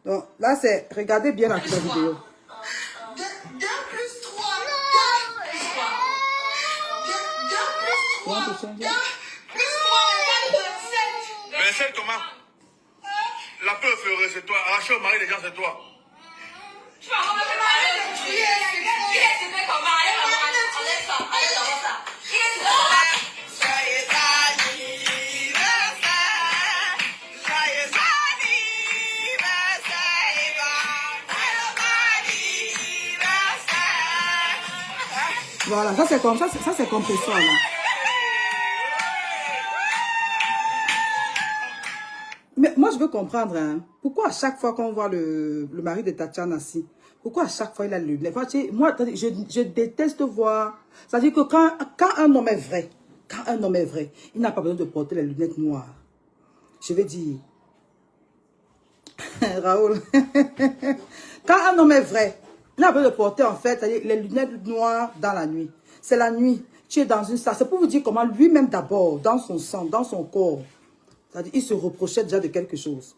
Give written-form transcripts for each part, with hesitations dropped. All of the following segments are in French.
Donc là, c'est... Regardez bien la vidéo. 2 plus 3. 2 plus 3. 2 plus 3. 2 plus 3 égale 27. 27 comment? La peur ferait, c'est toi. Arracher au mari des gens, c'est toi. Je peux encore me parler de crier. Il est super comment? Allez, enlève ça. Allez, d'abord ça. Il est super comment? Joyeux anniversaire. Joyeux anniversaire, Yvonne. Joyeux anniversaire. Voilà, ça c'est comme ça c'est compresseur là. Mais moi je veux comprendre, hein, pourquoi à chaque fois qu'on voit le mari de Tatiana assis, pourquoi à chaque fois il a le lunettes? Moi, je déteste voir. C'est-à-dire que quand un homme est vrai, il n'a pas besoin de porter les lunettes noires. Je vais dire, Raoul, quand un homme est vrai, il n'a pas besoin de porter en fait les lunettes noires dans la nuit. C'est la nuit, tu es dans une salle. C'est pour vous dire comment lui-même d'abord, dans son sang, dans son corps, c'est-à-dire il se reprochait déjà de quelque chose.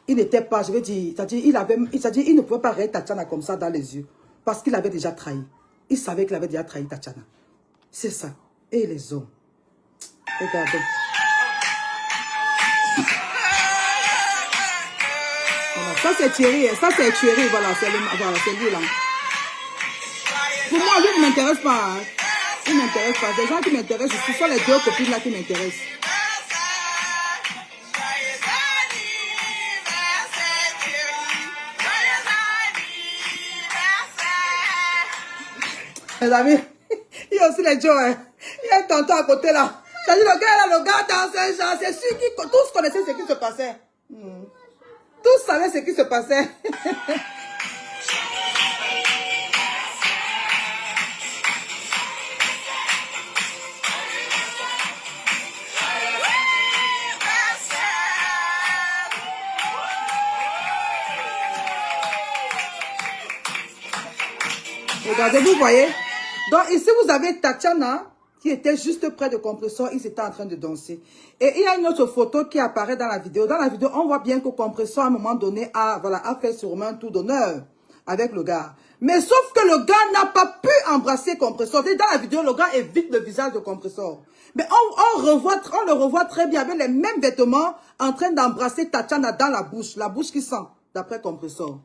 Il n'était pas, je vais dire, c'est-à-dire il ne pouvait pas regarder Tatiana comme ça dans les yeux. Parce qu'il avait déjà trahi. Il savait qu'il avait déjà trahi Tatiana. C'est ça. Et les hommes. Regardez. Voilà. Ça c'est Thierry. Ça c'est Thierry. Voilà, c'est lui là. Pour moi, lui ne m'intéresse pas. Hein. Il ne m'intéresse pas. Des gens qui m'intéressent, ce sont les deux copines là qui m'intéressent. Mes amis, il y a aussi les Joe, hein. Il y a un tonton à côté là. C'est-à-dire le gars là, le gars dansait, genre, c'est sûr que tous connaissaient ce qui se passait. Tous savaient ce qui se passait. Regardez, vous voyez. Donc ici, vous avez Tatiana qui était juste près de Compressor. Ils étaient en train de danser. Et il y a une autre photo qui apparaît dans la vidéo. Dans la vidéo, on voit bien que Compressor, à un moment donné, a fait sûrement un tour d'honneur avec le gars. Mais sauf que le gars n'a pas pu embrasser Compressor. Dans la vidéo, le gars évite le visage de Compressor. Mais on le revoit très bien avec les mêmes vêtements en train d'embrasser Tatiana dans la bouche qui sent, d'après Compressor.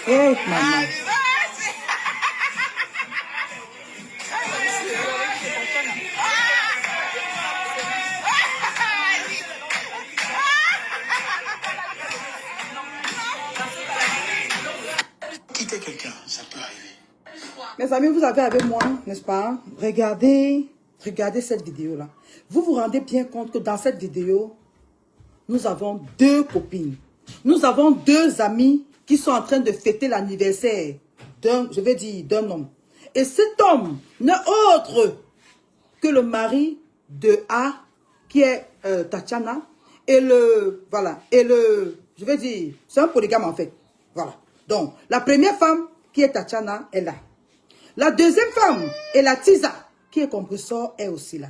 Eh, maman. Quitter quelqu'un, ça peut arriver. Mes amis, vous avez avec moi, n'est-ce pas? Regardez cette vidéo-là. Vous vous rendez bien compte que dans cette vidéo, nous avons deux copines. Nous avons deux amis qui sont en train de fêter l'anniversaire d'un homme. Et cet homme n'est autre que le mari de A, qui est Tatiana. Et c'est un polygame en fait. Voilà. Donc, la première femme qui est Tatiana est là. La deuxième femme est la Tisa, qui est Compressor, est aussi là.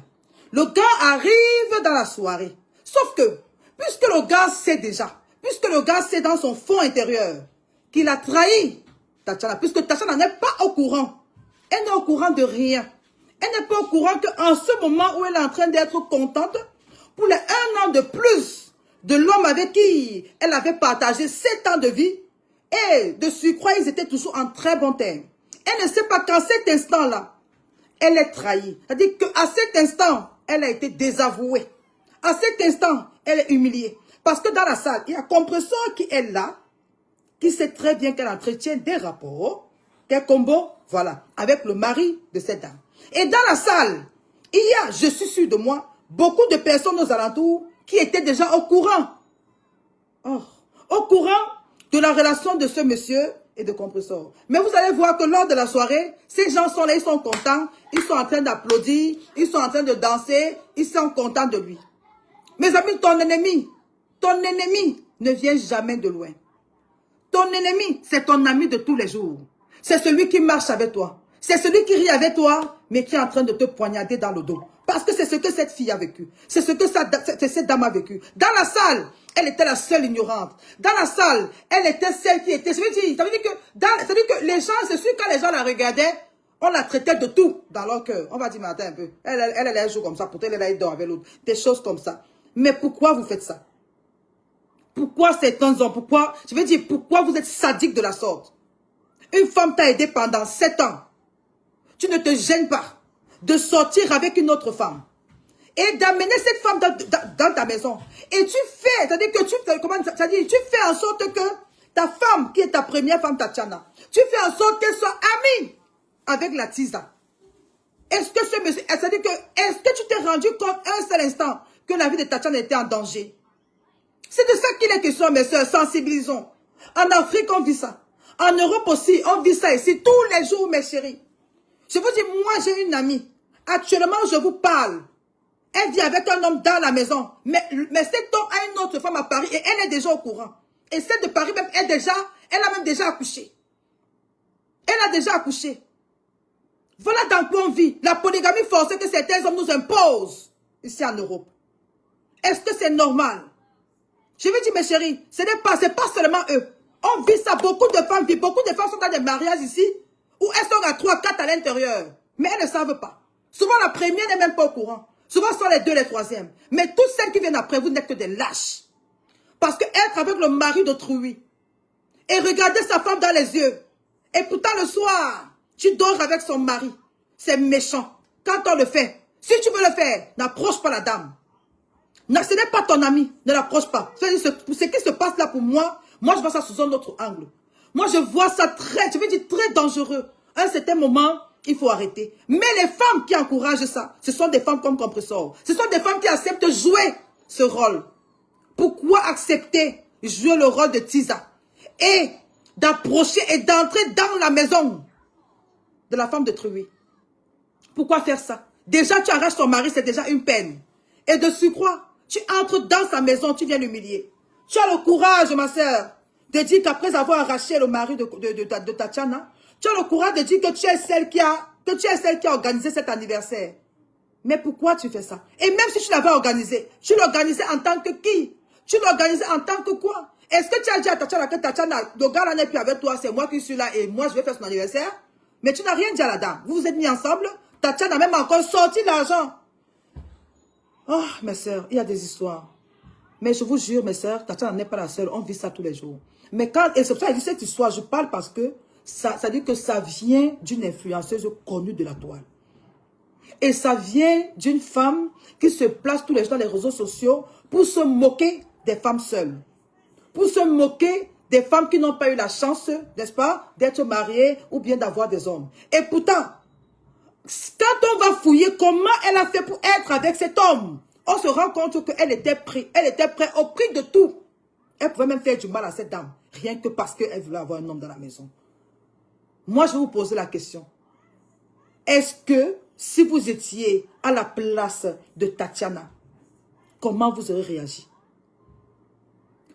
Le gars arrive dans la soirée. Sauf que, puisque le gars sait dans son fond intérieur qu'il a trahi Tatiana, puisque Tatiana n'est pas au courant. Elle n'est au courant de rien. Elle n'est pas au courant qu'en ce moment où elle est en train d'être contente, pour les 1 an de plus de l'homme avec qui elle avait partagé 7 ans de vie, et de surcroît, ils étaient toujours en très bon terme. Elle ne sait pas qu'en cet instant-là, elle est trahie. C'est-à-dire qu'à cet instant, elle a été désavouée. À cet instant, elle est humiliée. Parce que dans la salle, il y a Compressor qui est là, qui sait très bien qu'elle entretient des rapports, qu'elle combo, voilà, avec le mari de cette dame. Et dans la salle, il y a, je suis sûr de moi, beaucoup de personnes aux alentours qui étaient déjà au courant. Au courant de la relation de ce monsieur et de Compressor. Mais vous allez voir que lors de la soirée, ces gens sont là, ils sont contents, ils sont en train d'applaudir, ils sont en train de danser, ils sont contents de lui. Mes amis, ton ennemi ne vient jamais de loin. Ton ennemi, c'est ton ami de tous les jours. C'est celui qui marche avec toi. C'est celui qui rit avec toi, mais qui est en train de te poignarder dans le dos. Parce que c'est ce que cette fille a vécu. C'est ce que cette dame a vécu. Dans la salle, elle était la seule ignorante. Dans la salle, elle était celle qui était... Ça veut dire que les gens, c'est sûr, quand les gens la regardaient, on la traitait de tout dans leur cœur. On va dire, mais attends un peu. Elle est un jour comme ça, pourtant elle est dehors avec l'autre. Des choses comme ça. Mais pourquoi vous faites ça? Pourquoi certains hommes? Pourquoi? Je veux dire, pourquoi vous êtes sadique de la sorte? Une femme t'a aidé pendant 7 ans. Tu ne te gênes pas de sortir avec une autre femme et d'amener cette femme dans ta maison. Et tu fais, c'est-à-dire que tu fais en sorte que ta femme, qui est ta première femme, Tatiana, tu fais en sorte qu'elle soit amie avec la Tisa. Est-ce que ce monsieur, c'est-à-dire que, est-ce que tu t'es rendu compte un seul instant que la vie de Tatiana était en danger? C'est de ça qu'il est question, mes soeurs, sensibilisons. En Afrique, on vit ça. En Europe aussi, on vit ça ici tous les jours, mes chéris. Je vous dis, moi, j'ai une amie. Actuellement, je vous parle. Elle vit avec un homme dans la maison. Mais cet homme a une autre femme à Paris et elle est déjà au courant. Et celle de Paris même, elle a même déjà accouché. Elle a déjà accouché. Voilà dans quoi on vit. La polygamie forcée que certains hommes nous imposent ici en Europe. Est-ce que c'est normal? Je vous dis, mes chéris, ce n'est pas seulement eux. On vit ça, beaucoup de femmes vivent. Beaucoup de femmes sont dans des mariages ici où elles sont à 3, 4 à l'intérieur. Mais elles ne savent pas. Souvent, la première n'est même pas au courant. Souvent, ce sont les 2, les 3e. Mais toutes celles qui viennent après, vous n'êtes que des lâches. Parce que être avec le mari d'autrui et regarder sa femme dans les yeux, et pourtant le soir, tu dors avec son mari, c'est méchant. Quand on le fait, si tu veux le faire, n'approche pas la dame. Non, ce n'est pas ton ami, ne l'approche pas. Ce qui se passe là pour moi, moi je vois ça sous un autre angle. Moi je vois ça très dangereux. À un certain moment, il faut arrêter. Mais les femmes qui encouragent ça, ce sont des femmes comme Compressor. Ce sont des femmes qui acceptent de jouer ce rôle. Pourquoi accepter jouer le rôle de Tisa et d'approcher et d'entrer dans la maison de la femme de Truy? Pourquoi faire ça? Déjà, tu arraches ton mari, c'est déjà une peine. Et de surcroît, tu entres dans sa maison, tu viens l'humilier. Tu as le courage, ma soeur, de dire qu'après avoir arraché le mari de Tatiana, tu as le courage de dire que tu es celle qui a organisé cet anniversaire. Mais pourquoi tu fais ça? Et même si tu l'avais organisé, tu l'organisais en tant que qui? Tu l'organisais en tant que quoi? Est-ce que tu as dit à Tatiana que Tatiana, le gars là n'est plus avec toi, c'est moi qui suis là et moi je vais faire son anniversaire? Mais tu n'as rien dit à la dame. Vous vous êtes mis ensemble. Tatiana a même encore sorti l'argent. Oh, mes sœurs, il y a des histoires. Mais je vous jure, mes sœurs, Tatiana n'est pas la seule. On vit ça tous les jours. Mais quand, et c'est pour ça que je dis cette histoire, je parle parce que ça dit que ça vient d'une influenceuse connue de la toile. Et ça vient d'une femme qui se place tous les jours dans les réseaux sociaux pour se moquer des femmes seules. Pour se moquer des femmes qui n'ont pas eu la chance, n'est-ce pas, d'être mariées ou bien d'avoir des hommes. Et pourtant, quand on va fouiller comment elle a fait pour être avec cet homme, on se rend compte qu'elle était prête au prix de tout. Elle pouvait même faire du mal à cette dame, rien que parce qu'elle voulait avoir un homme dans la maison. Moi, je vais vous poser la question. Est-ce que si vous étiez à la place de Tatiana, comment vous aurez réagi?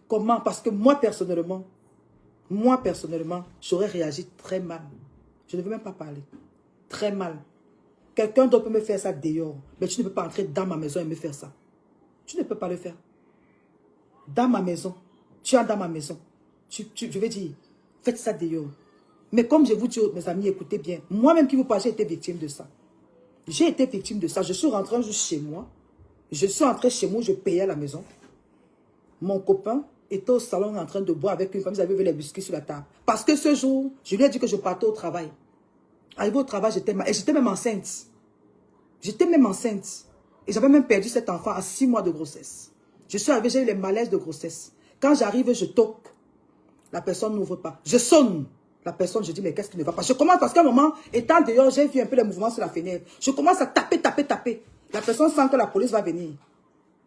Comment? Parce que moi, personnellement, j'aurais réagi très mal. Je ne veux même pas parler. Très mal. Quelqu'un d'autre peut me faire ça dehors. Mais tu ne peux pas entrer dans ma maison et me faire ça. Tu ne peux pas le faire. Dans ma maison. Tu es dans ma maison. Je vais dire, faites ça dehors. Mais comme je vous dis, mes amis, écoutez bien. Moi-même qui vous parle, j'ai été victime de ça. J'ai été victime de ça. Je suis rentré un jour chez moi. Je suis rentré chez moi, je payais à la maison. Mon copain était au salon en train de boire avec une femme. Ils avaient vu les biscuits sur la table. Parce que ce jour, je lui ai dit que je partais au travail. Arrivé au travail, j'étais même enceinte. J'étais même enceinte. Et j'avais même perdu cet enfant à 6 mois de grossesse. Je suis arrivée, j'ai eu les malaises de grossesse. Quand j'arrive, je toque. La personne n'ouvre pas. Je sonne. La personne, je dis, mais qu'est-ce qui ne va pas? Je commence parce qu'à un moment, étant dehors, j'ai vu un peu les mouvements sur la fenêtre. Je commence à taper. La personne sent que la police va venir.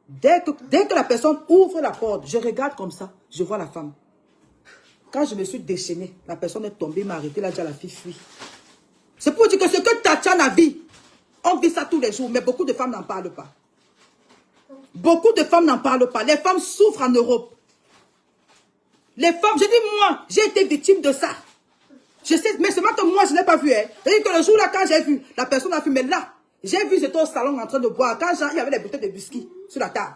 Dès que la personne ouvre la porte, je regarde comme ça, je vois la femme. Quand je me suis déchaînée, la personne est tombée, m'a arrêté, là, déjà la fille fuit. C'est pour dire que ce que Tatiana vit, on vit ça tous les jours, mais beaucoup de femmes n'en parlent pas. Beaucoup de femmes n'en parlent pas. Les femmes souffrent en Europe. Les femmes, je dis moi, j'ai été victime de ça. Je sais, mais seulement que moi, je n'ai pas vu. Hein. C'est-à-dire que le jour là, quand j'ai vu, la personne a fumé là. J'ai vu, j'étais au salon en train de boire. Quand il y avait des bouteilles de whisky sur la table.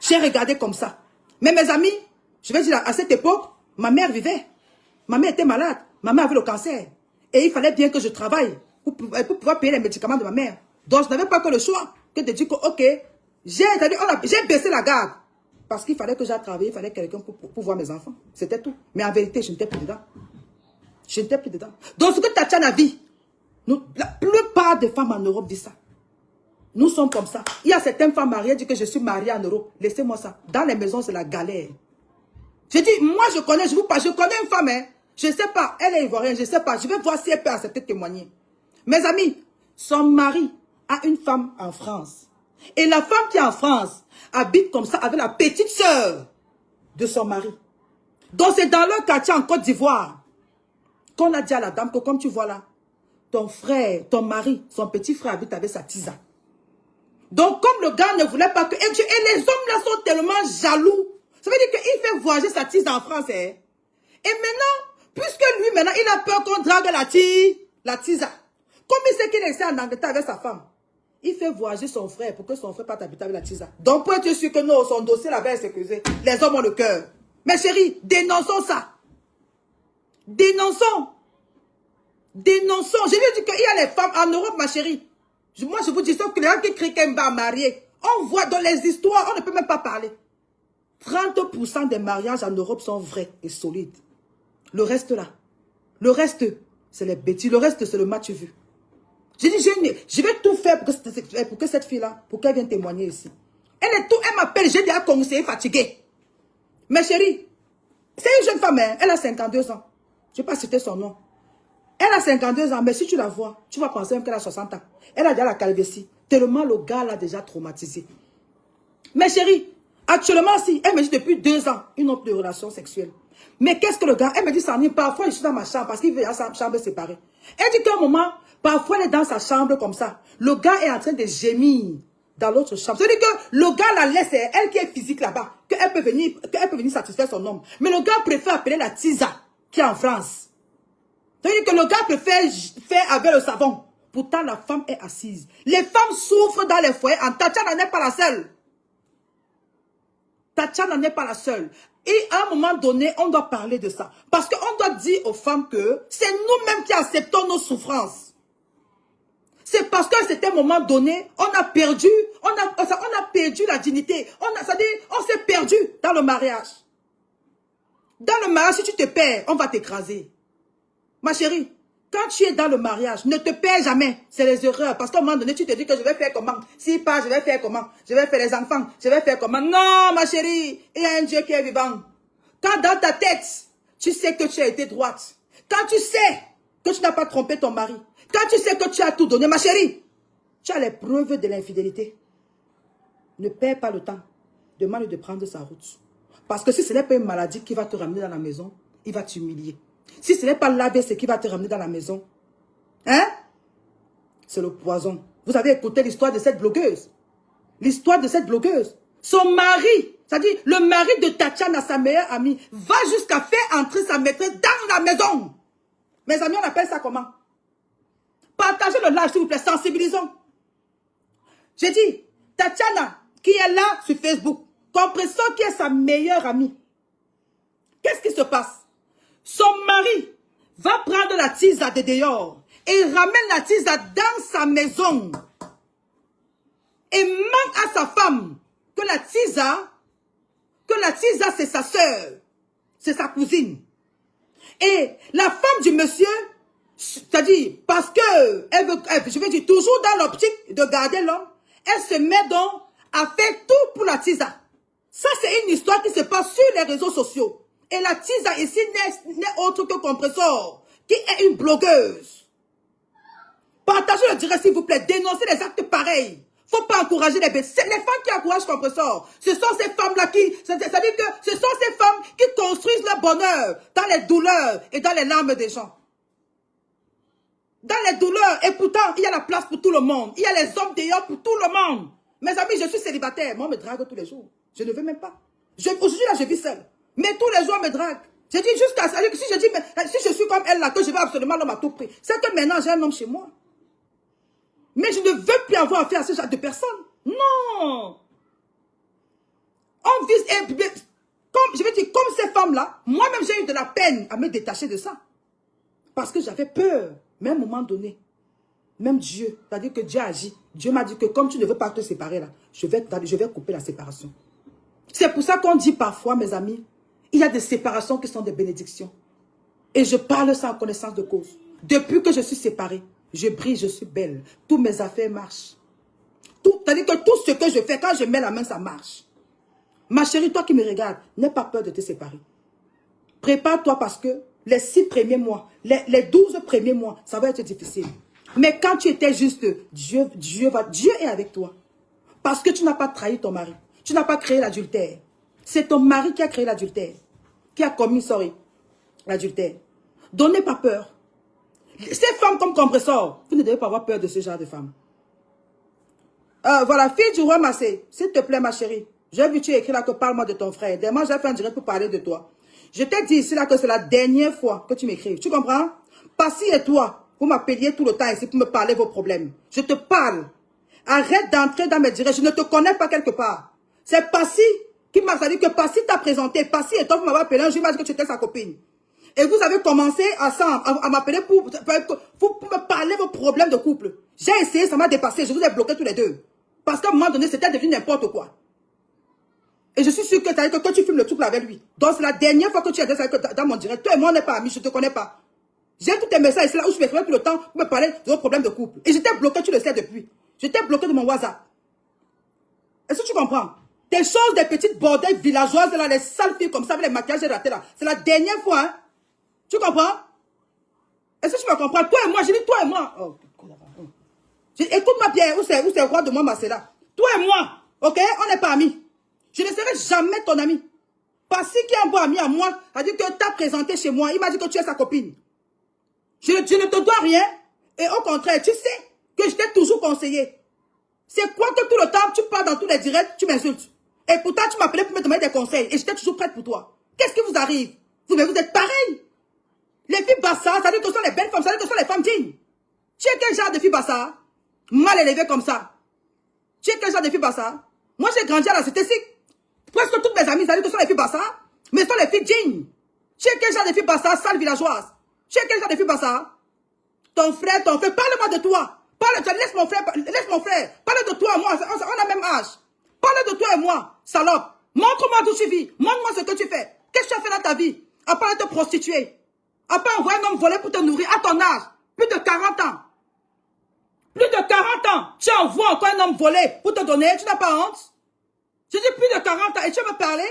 J'ai regardé comme ça. Mais mes amis, je vais dire, à cette époque, ma mère vivait. Ma mère était malade. Ma mère avait le cancer. Et il fallait bien que je travaille pour pouvoir payer les médicaments de ma mère. Donc, je n'avais pas que le choix que de dire que, ok, j'ai baissé la garde. Parce qu'il fallait que j'aille travailler, il fallait quelqu'un pour voir mes enfants. C'était tout. Mais en vérité, je n'étais plus dedans. Je n'étais plus dedans. Donc, ce que Tatiana vit, la plupart des femmes en Europe disent ça. Nous sommes comme ça. Il y a certaines femmes mariées qui disent que je suis mariée en Europe. Laissez-moi ça. Dans les maisons, c'est la galère. Je dis, moi, je connais une femme, hein. Je ne sais pas, elle est ivoirienne, je ne sais pas. Je vais voir si elle peut accepter de témoigner. Mes amis, son mari a une femme en France. Et la femme qui est en France habite comme ça avec la petite sœur de son mari. Donc c'est dans leur quartier en Côte d'Ivoire qu'on a dit à la dame que comme tu vois là, ton frère, ton mari, son petit frère habite avec sa tisa. Donc comme le gars ne voulait pas que... Et les hommes là sont tellement jaloux. Ça veut dire qu'il fait voyager sa tisa en France. Hein? Et maintenant, puisque lui maintenant, il a peur qu'on drague la tisa. Comme il sait qu'il est resté en Angleterre avec sa femme, il fait voyager son frère pour que son frère parte habiter avec la tisa. Donc pour être sûr que non, son dossier là-bas est sécurisé. Les hommes ont le cœur. Mais chérie, dénonçons ça. Dénonçons. Dénonçons. Je lui dis qu'il y a les femmes en Europe, ma chérie. Moi, je vous dis ça, que les gens qui crient qu'elle va marier, on voit dans les histoires, on ne peut même pas parler. 30% des mariages en Europe sont vrais et solides. Le reste là, le reste, c'est les bêtises. Le reste, c'est le match vu. J'ai dit, je vais tout faire pour que cette fille-là, pour qu'elle vienne témoigner ici. Elle m'appelle, j'ai déjà conseillé fatiguée. Mais chérie, c'est une jeune femme, hein, elle a 52 ans. Je ne vais pas citer son nom. Elle a 52 ans, mais si tu la vois, tu vas penser même qu'elle a 60 ans. Elle a déjà la calvitie. Tellement le gars l'a déjà traumatisé. Mais chérie, actuellement, si, elle me dit depuis 2 ans, une autre relation sexuelle. Mais qu'est-ce que le gars, elle me dit, ça en est parfois, je suis dans ma chambre, parce qu'il veut à sa chambre séparée. Elle dit qu'à un moment, parfois, elle est dans sa chambre comme ça. Le gars est en train de gémir dans l'autre chambre. C'est-à-dire que le gars la laisse, elle qui est physique là-bas, qu'elle peut venir satisfaire son homme. Mais le gars préfère appeler la tisa, qui est en France. C'est-à-dire que le gars préfère faire avec le savon. Pourtant, la femme est assise. Les femmes souffrent dans les foyers. Tatiana n'est pas la seule. Tatiana n'est pas la seule. Et à un moment donné, on doit parler de ça. Parce qu'on doit dire aux femmes que c'est nous-mêmes qui acceptons nos souffrances. C'est parce qu'à un certain moment donné, on a perdu la dignité. C'est-à-dire, on s'est perdu dans le mariage. Dans le mariage, si tu te perds, on va t'écraser. Ma chérie, quand tu es dans le mariage, ne te perds jamais. C'est les erreurs. Parce qu'à un moment donné, tu te dis que je vais faire comment? Si pas, je vais faire comment? Je vais faire les enfants. Je vais faire comment? Non, ma chérie. Il y a un Dieu qui est vivant. Quand dans ta tête, tu sais que tu as été droite. Quand tu sais que tu n'as pas trompé ton mari. Quand tu sais que tu as tout donné, ma chérie, tu as les preuves de l'infidélité. Ne perds pas le temps. Demande de prendre sa route. Parce que si ce n'est pas une maladie qui va te ramener dans la maison, il va t'humilier. Si ce n'est pas l'AVC qui va te ramener dans la maison, hein? C'est le poison. Vous avez écouté l'histoire de cette blogueuse. L'histoire de cette blogueuse. Son mari, c'est-à-dire le mari de Tatiana, sa meilleure amie, va jusqu'à faire entrer sa maîtresse dans la maison. Mes amis, on appelle ça comment? Partagez le live, s'il vous plaît, sensibilisons. J'ai dit, Tatiana, qui est là sur Facebook, comprenons qui est sa meilleure amie. Qu'est-ce qui se passe? Son mari va prendre la tisa de dehors et ramène la tisa dans sa maison. Et manque à sa femme que la tisa c'est sa soeur, c'est sa cousine. Et la femme du monsieur, c'est-à-dire parce que je vais dire toujours dans l'optique de garder l'homme, elle se met donc à faire tout pour la tisa. Ça c'est une histoire qui se passe sur les réseaux sociaux. Et la tisa ici n'est autre que Compressor, qui est une blogueuse. Partagez le direct s'il vous plaît, dénoncez les actes pareils. Il ne faut pas encourager les bêtes. C'est les femmes qui encouragent Compressor. Ce sont ces femmes-là c'est-à-dire que ce sont ces femmes qui construisent leur bonheur dans les douleurs et dans les larmes des gens. Dans les douleurs, et pourtant, il y a la place pour tout le monde. Il y a les hommes dehors pour tout le monde. Mes amis, je suis célibataire. Moi, on me drague tous les jours. Je ne veux même pas. Aujourd'hui, là, je vis seule. Mais tous les jours, on me drague. J'ai dit jusqu'à ça, si je dis, mais, si je suis comme elle là, que je veux absolument l'homme à tout prix, c'est que maintenant j'ai un homme chez moi. Mais je ne veux plus avoir affaire à ce genre de personnes. Non. On vise, comme, je veux dire, comme ces femmes-là, moi-même j'ai eu de la peine à me détacher de ça. Parce que j'avais peur, mais à un moment donné, même Dieu, c'est-à-dire que Dieu agit. Dieu m'a dit que comme tu ne veux pas te séparer là, je vais couper la séparation. C'est pour ça qu'on dit parfois, mes amis, il y a des séparations qui sont des bénédictions. Et je parle ça en connaissance de cause. Depuis que je suis séparée, je brille, je suis belle. Toutes mes affaires marchent. C'est-à-dire que tout ce que je fais, quand je mets la main, ça marche. Ma chérie, toi qui me regardes, n'aie pas peur de te séparer. Prépare-toi parce que les 6 premiers mois, les 12 premiers mois, ça va être difficile. Mais quand tu étais juste, Dieu est avec toi. Parce que tu n'as pas trahi ton mari. Tu n'as pas créé l'adultère. C'est ton mari qui a créé l'adultère. Qui a commis, l'adultère. Donc n'aie pas peur. Ces femmes comme compressor, vous ne devez pas avoir peur de ce genre de femmes. Voilà, fille du roi Massé, s'il te plaît ma chérie. J'ai vu tu écris là que parle-moi de ton frère. Demain, j'ai fait un direct pour parler de toi. Je t'ai dit ici là que c'est la dernière fois que tu m'écris. Tu comprends? Passy et toi, vous m'appeliez tout le temps ici pour me parler de vos problèmes. Je te parle. Arrête d'entrer dans mes directs. Je ne te connais pas quelque part. C'est Passy qui m'a dit que Passy t'a présenté. Passy et toi, vous m'avez appelé un jour, il m'a dit que tu étais sa copine. Et vous avez commencé à m'appeler pour me parler de vos problèmes de couple. J'ai essayé, ça m'a dépassé. Je vous ai bloqué tous les deux. Parce qu'à un moment donné, c'était devenu n'importe quoi. Et je suis sûr que quand tu filmes le truc là avec lui. Donc c'est la dernière fois que tu es dans mon direct. Toi et moi, on n'est pas amis, je ne te connais pas. J'ai tous tes messages ici là où je m'écrivais tout le temps pour me parler de vos problèmes de couple. Et j'étais bloqué, tu le sais depuis. J'étais bloqué de mon WhatsApp. Est-ce que tu comprends? Des choses, des petites bordelles villageoises là, les sales filles comme ça, avec les maquillages ratés là. C'est la dernière fois, hein. Tu comprends? Est-ce que tu me comprends? Toi et moi, j'ai dit toi et moi. Oh, écoute-moi bien, où c'est le roi de moi, Marcella. Toi et moi, ok? On n'est pas amis. Je ne serai jamais ton ami. Passy qui est un bon ami à moi, a dit que tu as présenté chez moi. Il m'a dit que tu es sa copine. Je ne te dois rien. Et au contraire, tu sais que je t'ai toujours conseillé. C'est quoi que tout le temps, tu pars dans tous les directs, tu m'insultes. Et pourtant, tu m'appelais pour me demander des conseils. Et j'étais toujours prête pour toi. Qu'est-ce qui vous arrive? Vous êtes pareil. Les filles bassas, ça dit que ce sont les belles femmes, ça dit que ce sont les femmes dignes. Tu es quel genre de fille bassa? Mal élevée comme ça. Tu es quel genre de fille bassa? Moi, j'ai grandi à la cité. Presque toutes mes amies, ça dit que ce sont les filles bassas, mais ce sont les filles dignes. Tu es quel genre de fille bassa, sale villageoise? Tu es quel genre de fille bassa? Ton frère, parle-moi de toi. Laisse mon frère. Parle de toi, moi, on a même âge. Parle de toi et moi, salope. Montre-moi d'où tu vis. Montre-moi ce que tu fais. Qu'est-ce que tu as fait dans ta vie? À part te prostituer. À part envoyer un homme voler pour te nourrir à ton âge. Plus de 40 ans. Plus de 40 ans. Tu envoies encore un homme voler pour te donner. Tu n'as pas honte? J'ai dit plus de 40 ans. Et tu veux me parler?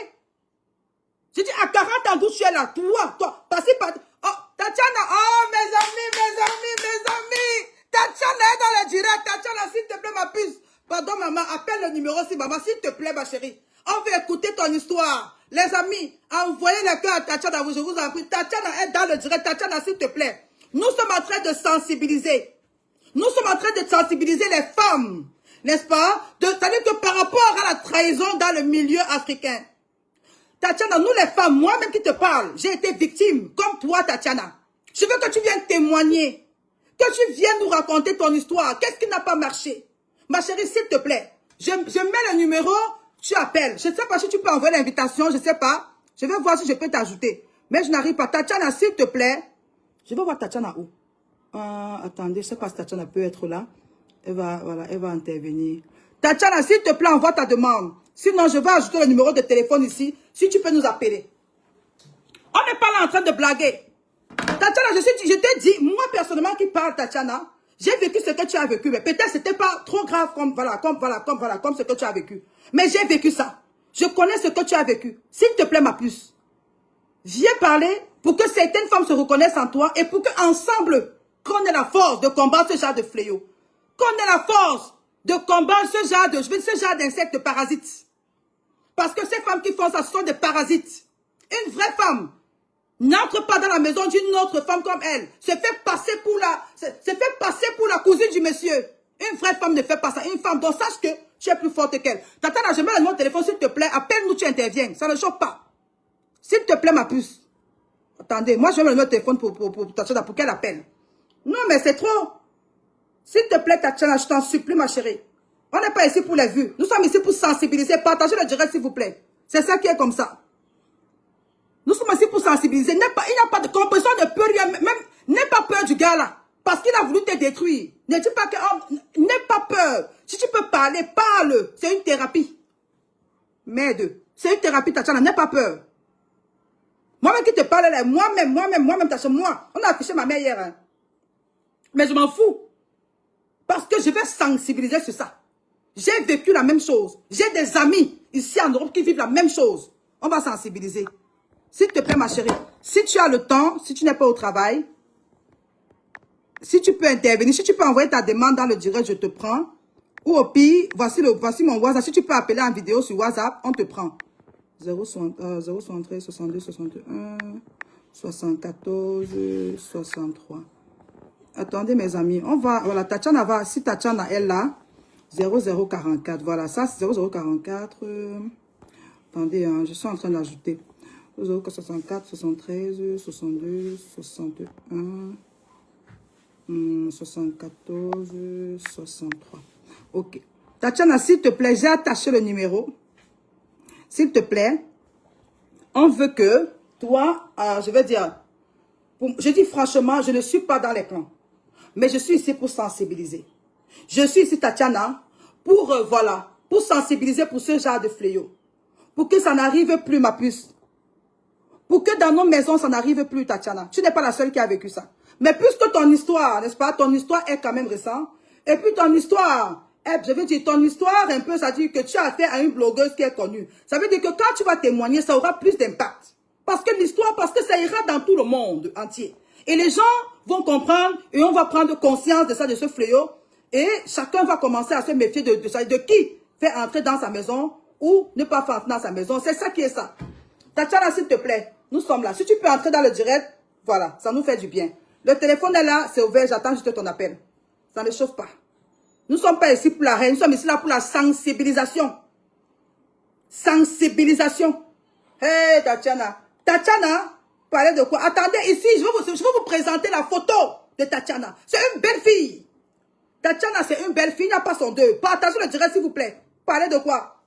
J'ai dit à 40 ans d'où tu es là. Toi. Passez par... Oh, Tatiana. Oh, mes amis. Tatiana est dans le direct. Tatiana, s'il te plaît, ma puce. Pardon, maman. Appelle le numéro si maman. S'il te plaît, ma chérie. On veut écouter ton histoire. Les amis, envoyez le cœur à Tatiana. Je vous en prie. Tatiana est dans le direct. Tatiana, s'il te plaît. Nous sommes en train de sensibiliser. Nous sommes en train de sensibiliser les femmes. N'est-ce pas? C'est-à-dire que par rapport à la trahison dans le milieu africain. Tatiana, nous les femmes, moi-même qui te parle, j'ai été victime, comme toi, Tatiana. Je veux que tu viennes témoigner. Que tu viennes nous raconter ton histoire. Qu'est-ce qui n'a pas marché? Ma chérie, s'il te plaît, je mets le numéro, tu appelles. Je ne sais pas si tu peux envoyer l'invitation, je ne sais pas. Je vais voir si je peux t'ajouter. Mais je n'arrive pas. Tatiana, s'il te plaît. Je vais voir Tatiana où? Attendez, je ne sais pas si Tatiana peut être là. Elle va intervenir. Tatiana, s'il te plaît, envoie ta demande. Sinon, je vais ajouter le numéro de téléphone ici. Si tu peux nous appeler. On n'est pas là en train de blaguer. Tatiana, je t'ai dit, moi personnellement qui parle, Tatiana, j'ai vécu ce que tu as vécu. Mais peut-être c'était pas trop grave comme ce que tu as vécu. Mais j'ai vécu ça. Je connais ce que tu as vécu. S'il te plaît, ma puce. Viens parler pour que certaines femmes se reconnaissent en toi et pour qu'ensemble, qu'on ait la force de combattre ce genre de fléau. Qu'on ait la force de combattre ce genre d'insectes parasites. Parce que ces femmes qui font ça, ce sont des parasites. Une vraie femme n'entre pas dans la maison d'une autre femme comme elle. Se fait passer pour la cousine du monsieur. Une vraie femme ne fait pas ça. Une femme, donc sache que tu es plus forte qu'elle. Tatiana, je mets le numéro de téléphone, s'il te plaît. Appelle-nous, tu interviens. Ça ne choque pas. S'il te plaît, ma puce. Attendez, moi je vais me donner le téléphone pour Tatiana, pour qu'elle appelle. Non, mais c'est trop. S'il te plaît, Tatiana, je t'en supplie, ma chérie. On n'est pas ici pour les vues. Nous sommes ici pour sensibiliser. Partagez le direct, s'il vous plaît. C'est ça qui est comme ça. Nous sommes ici pour sensibiliser. Il n'y a pas de compréhension, de peur. Même, n'aie pas peur du gars là. Parce qu'il a voulu te détruire. Ne dis pas que... Oh, n'aie pas peur. Si tu peux parler, parle. C'est une thérapie. Merde. C'est une thérapie, Tatiana. N'aie pas peur. Moi-même qui te parle là. Moi-même, Tatiana. Moi. On a affiché ma mère hier. Hein. Mais je m'en fous. Parce que je vais sensibiliser sur ça. J'ai vécu la même chose. J'ai des amis ici en Europe qui vivent la même chose. On va sensibiliser. S'il te plaît, ma chérie, si tu as le temps, si tu n'es pas au travail, si tu peux intervenir, si tu peux envoyer ta demande dans le direct, je te prends. Ou au pire, voici mon WhatsApp. Si tu peux appeler en vidéo sur WhatsApp, on te prend. 073 62 61 74 63. Attendez, mes amis. On va, voilà, Tatiana va, si Tatiana est là, 0044. Voilà, ça c'est 0044. Attendez, hein, je suis en train d'ajouter. 064, 73, 62, 61, 74, 63. Ok. Tatiana, s'il te plaît, j'ai attaché le numéro. S'il te plaît, on veut que toi, je vais dire, je dis franchement, je ne suis pas dans les plans. Mais je suis ici pour sensibiliser. Je suis ici, Tatiana, pour, voilà, pour sensibiliser pour ce genre de fléau. Pour que ça n'arrive plus, ma puce. Pour que dans nos maisons, ça n'arrive plus, Tatiana. Tu n'es pas la seule qui a vécu ça. Mais puisque ton histoire, n'est-ce pas, ton histoire est quand même récente. Et puis ton histoire, je veux dire, ton histoire, un peu, ça dit que tu as affaire à une blogueuse qui est connue. Ça veut dire que quand tu vas témoigner, ça aura plus d'impact. Parce que l'histoire, parce que ça ira dans tout le monde entier. Et les gens vont comprendre et on va prendre conscience de ça, de ce fléau. Et chacun va commencer à se méfier de qui fait entrer dans sa maison ou ne pas faire entrer dans sa maison. C'est ça qui est ça. Tatiana, s'il te plaît, nous sommes là. Si tu peux entrer dans le direct, voilà, ça nous fait du bien. Le téléphone est là, c'est ouvert, j'attends juste ton appel. Ça ne chauffe pas. Nous ne sommes pas ici pour la haine, nous sommes ici là pour la sensibilisation. Sensibilisation. Hey, Tatiana. Tatiana, parlez de quoi? Attendez, ici, je vais vous présenter la photo de Tatiana. C'est une belle fille. Tatiana, c'est une belle fille, il n'y a pas son deux. Partagez le direct, s'il vous plaît. Parlez de quoi?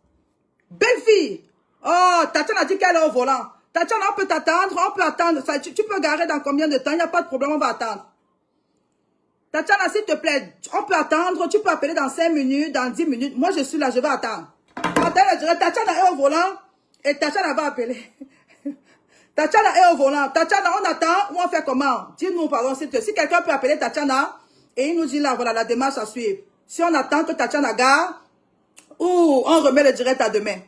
Belle fille. Oh, Tatiana dit qu'elle est au volant. Tatiana, on peut t'attendre, on peut attendre. Ça, tu peux garer dans combien de temps? Il n'y a pas de problème, on va attendre. Tatiana, s'il te plaît, on peut attendre. Tu peux appeler dans 5 minutes, dans 10 minutes. Moi, je suis là, je vais attendre. Tatiana est au volant et Tatiana va appeler. Tatiana est au volant. Tatiana, on attend ou on fait comment? Dis-nous, pardon, si quelqu'un peut appeler Tatiana et il nous dit là, voilà, la démarche à suivre. Si on attend que Tatiana gare ou on remet le direct à demain.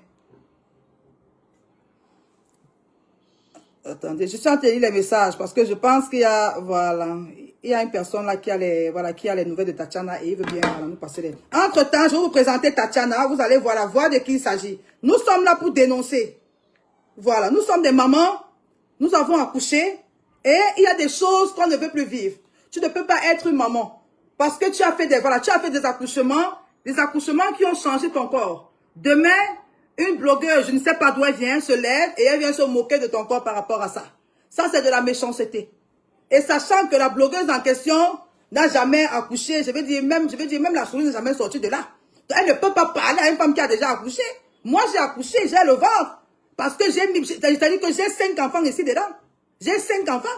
Attendez, je suis en train de lire les messages parce que je pense qu'il y a, voilà, il y a une personne là qui a les, voilà, qui a les nouvelles de Tatiana et il veut bien voilà, nous passer les... Entre-temps, je vais vous présenter Tatiana, vous allez voir de qui il s'agit. Nous sommes là pour dénoncer. Voilà, nous sommes des mamans, nous avons accouché et il y a des choses qu'on ne veut plus vivre. Tu ne peux pas être une maman parce que tu as fait des, voilà, tu as fait des accouchements qui ont changé ton corps. Demain, une blogueuse, je ne sais pas d'où elle vient, se lève et elle vient se moquer de ton corps par rapport à ça. Ça, c'est de la méchanceté. Et sachant que la blogueuse en question n'a jamais accouché, je veux dire, même la souris n'est jamais sortie de là. Elle ne peut pas parler à une femme qui a déjà accouché. Moi, j'ai accouché, j'ai le ventre. Parce que c'est-à-dire que j'ai 5 enfants ici dedans. J'ai 5 enfants.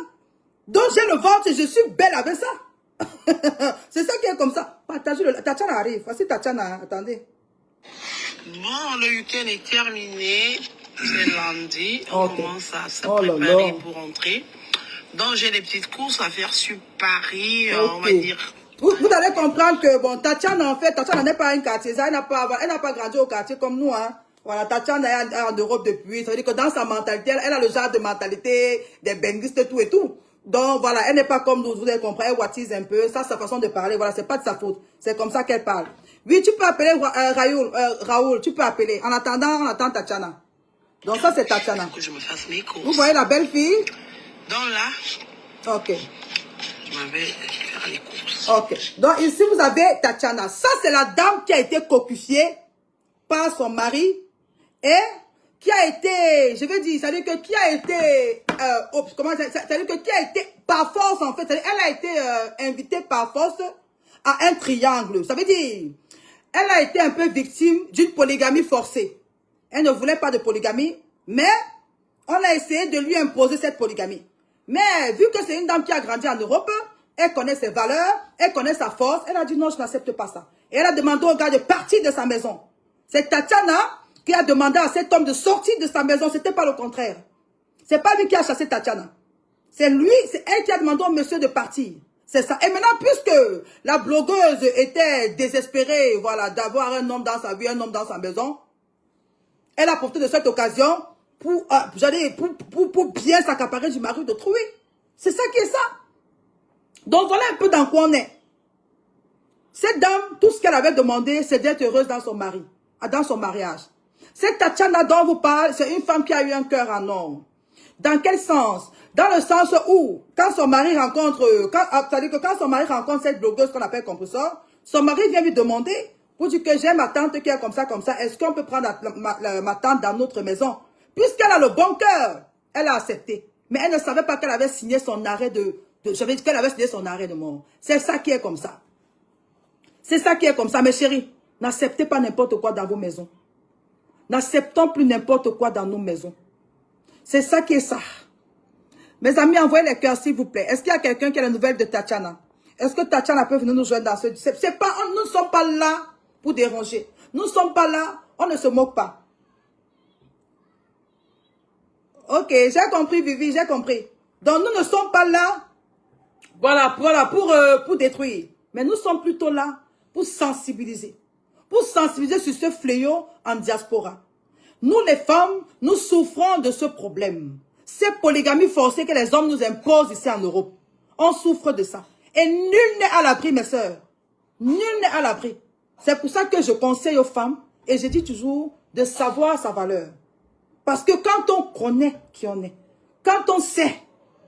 Donc, j'ai le ventre et je suis belle avec ça. C'est ça qui est comme ça. Partagez-le. Tatiana arrive. Voici Tatiana. Attendez. Bon, le week-end est terminé. C'est lundi. On commence à se préparer pour rentrer. Donc, j'ai des petites courses à faire sur Paris, on va dire. Vous allez comprendre que, bon, Tatiana, en fait, Tatiana n'est pas un quartier. Elle n'a pas grandi au quartier comme nous, hein. Voilà, Tatiana est en Europe depuis. Ça veut dire que dans sa mentalité, elle a le genre de mentalité des benguistes, tout et tout. Donc, voilà, elle n'est pas comme nous, vous avez compris. Elle watise un peu. Ça, sa façon de parler, voilà, c'est pas de sa faute. C'est comme ça qu'elle parle. Oui, tu peux appeler Raoul, tu peux appeler. En attendant, on attend Tatiana. Donc, ça, c'est Tatiana. Que je me fasse mes courses. Vous voyez la belle fille? Donc là, ok. Je m'avais faire les courses. Ok. Donc, ici, vous avez Tatiana. Ça, c'est la dame qui a été cocufiée par son mari. Et qui a été, je veux dire, c'est-à-dire que qui a été, c'est-à-dire que qui a été par force en fait, elle a été invitée par force à un triangle. Ça veut dire, elle a été un peu victime d'une polygamie forcée. Elle ne voulait pas de polygamie, mais on a essayé de lui imposer cette polygamie. Mais vu que c'est une dame qui a grandi en Europe, elle connaît ses valeurs, elle connaît sa force, elle a dit non, je n'accepte pas ça. Et elle a demandé au gars de partir de sa maison. C'est Tatiana qui a demandé à cet homme de sortir de sa maison, c'était pas le contraire. C'est pas lui qui a chassé Tatiana. C'est lui, c'est elle qui a demandé au monsieur de partir. C'est ça. Et maintenant, puisque la blogueuse était désespérée, voilà, d'avoir un homme dans sa vie, un homme dans sa maison, elle a profité de cette occasion pour bien s'accaparer du mari d'autrui. C'est ça qui est ça. Donc voilà un peu dans quoi on est. Cette dame, tout ce qu'elle avait demandé, c'est d'être heureuse dans son mari, dans son mariage. Cette Tatiana dont vous parlez, c'est une femme qui a eu un cœur en or. Dans quel sens? Dans le sens où, quand son mari rencontre, c'est-à-dire que quand son mari rencontre cette blogueuse qu'on appelle compresseur, son mari vient lui demander, pour dire que j'ai ma tante qui est comme ça, est-ce qu'on peut prendre ma tante dans notre maison? Puisqu'elle a le bon cœur, elle a accepté. Mais elle ne savait pas qu'elle avait signé son arrêt qu'elle avait signé son arrêt de mort. C'est ça qui est comme ça. C'est ça qui est comme ça, mes chéris. N'acceptez pas n'importe quoi dans vos maisons. N'acceptons plus n'importe quoi dans nos maisons. C'est ça qui est ça. Mes amis, envoyez les cœurs, s'il vous plaît. Est-ce qu'il y a quelqu'un qui a la nouvelle de Tatiana? Est-ce que Tatiana peut venir nous joindre dans ce... Nous ne sommes pas là pour déranger. Nous ne sommes pas là, on ne se moque pas. Ok, j'ai compris, Vivi, j'ai compris. Donc, nous ne sommes pas là, pour détruire. Mais nous sommes plutôt là pour sensibiliser. Pour sensibiliser sur ce fléau en diaspora. Nous, les femmes, nous souffrons de ce problème. Cette polygamie forcée que les hommes nous imposent ici en Europe. On souffre de ça. Et nul n'est à l'abri, mes sœurs. Nul n'est à l'abri. C'est pour ça que je conseille aux femmes, et je dis toujours, de savoir sa valeur. Parce que quand on connaît qui on est, quand on sait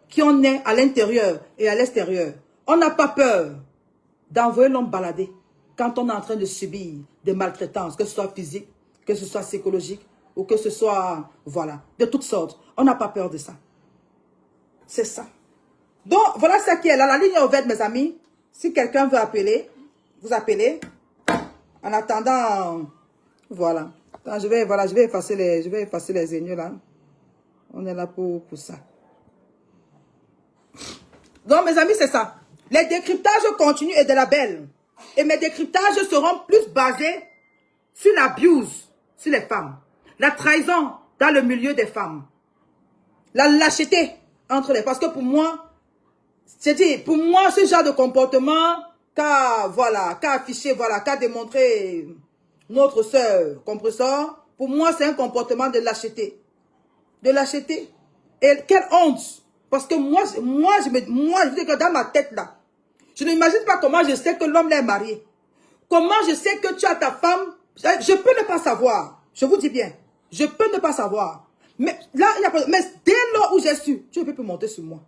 qui on est à l'intérieur et à l'extérieur, on n'a pas peur d'envoyer l'homme balader quand on est en train de subir des maltraitances, que ce soit physique, que ce soit psychologique, ou que ce soit, voilà, de toutes sortes. On n'a pas peur de ça. C'est ça. Donc, voilà ce qui est là. La ligne est ouverte, mes amis. Si quelqu'un veut appeler, vous appelez. En attendant, voilà. Attends, je vais effacer les ennemis là. On est là pour ça. Donc, mes amis, c'est ça. Les décryptages continuent et de la belle. Et mes décryptages seront plus basés sur l'abuse sur les femmes. La trahison dans le milieu des femmes. La lâcheté entre les... Parce que pour moi, ce genre de comportement qu'a affiché, qu'a démontré notre sœur compresseur, pour moi, c'est un comportement de lâcheté. De lâcheté. Et quelle honte. Parce que moi, je dis que dans ma tête là, je n'imagine pas comment je sais que l'homme l'est marié. Comment je sais que tu as ta femme. Je peux ne pas savoir. Je vous dis bien. Je peux ne pas savoir. Mais là, mais dès lors où j'ai su, tu ne peux plus monter sur moi.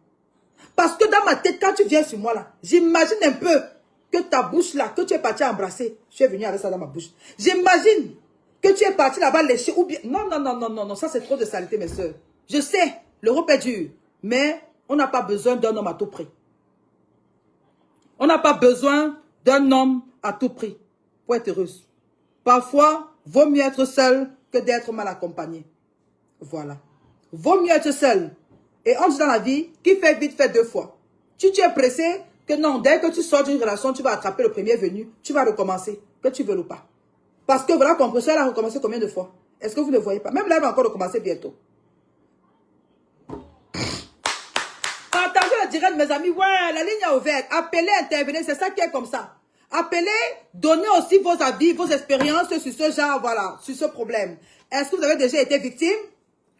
Parce que dans ma tête, quand tu viens sur moi là, j'imagine un peu que ta bouche là, que tu es parti embrasser. Tu es venu avec ça dans ma bouche. J'imagine que tu es parti là-bas lécher ou bien... Non, ça c'est trop de saleté, mes soeurs. Je sais, l'Europe est dure, mais on n'a pas besoin d'un homme à tout prix. On n'a pas besoin d'un homme à tout prix pour être heureuse. Parfois, vaut mieux être seul que d'être mal accompagné. Voilà. Vaut mieux être seul. Et on dit dans la vie, qui fait vite fait deux fois. Si tu es pressé, que non, dès que tu sors d'une relation, tu vas attraper le premier venu, tu vas recommencer, que tu veux ou pas. Parce que voilà, compresseur a recommencé combien de fois? Est-ce que vous ne voyez pas? Même là, il va encore recommencer bientôt. Partagez le direct, mes amis. Ouais, la ligne est ouverte. Appelez, intervenez, c'est ça qui est comme ça. Appelez, donnez aussi vos avis, vos expériences sur ce genre, voilà, sur ce problème. Est-ce que vous avez déjà été victime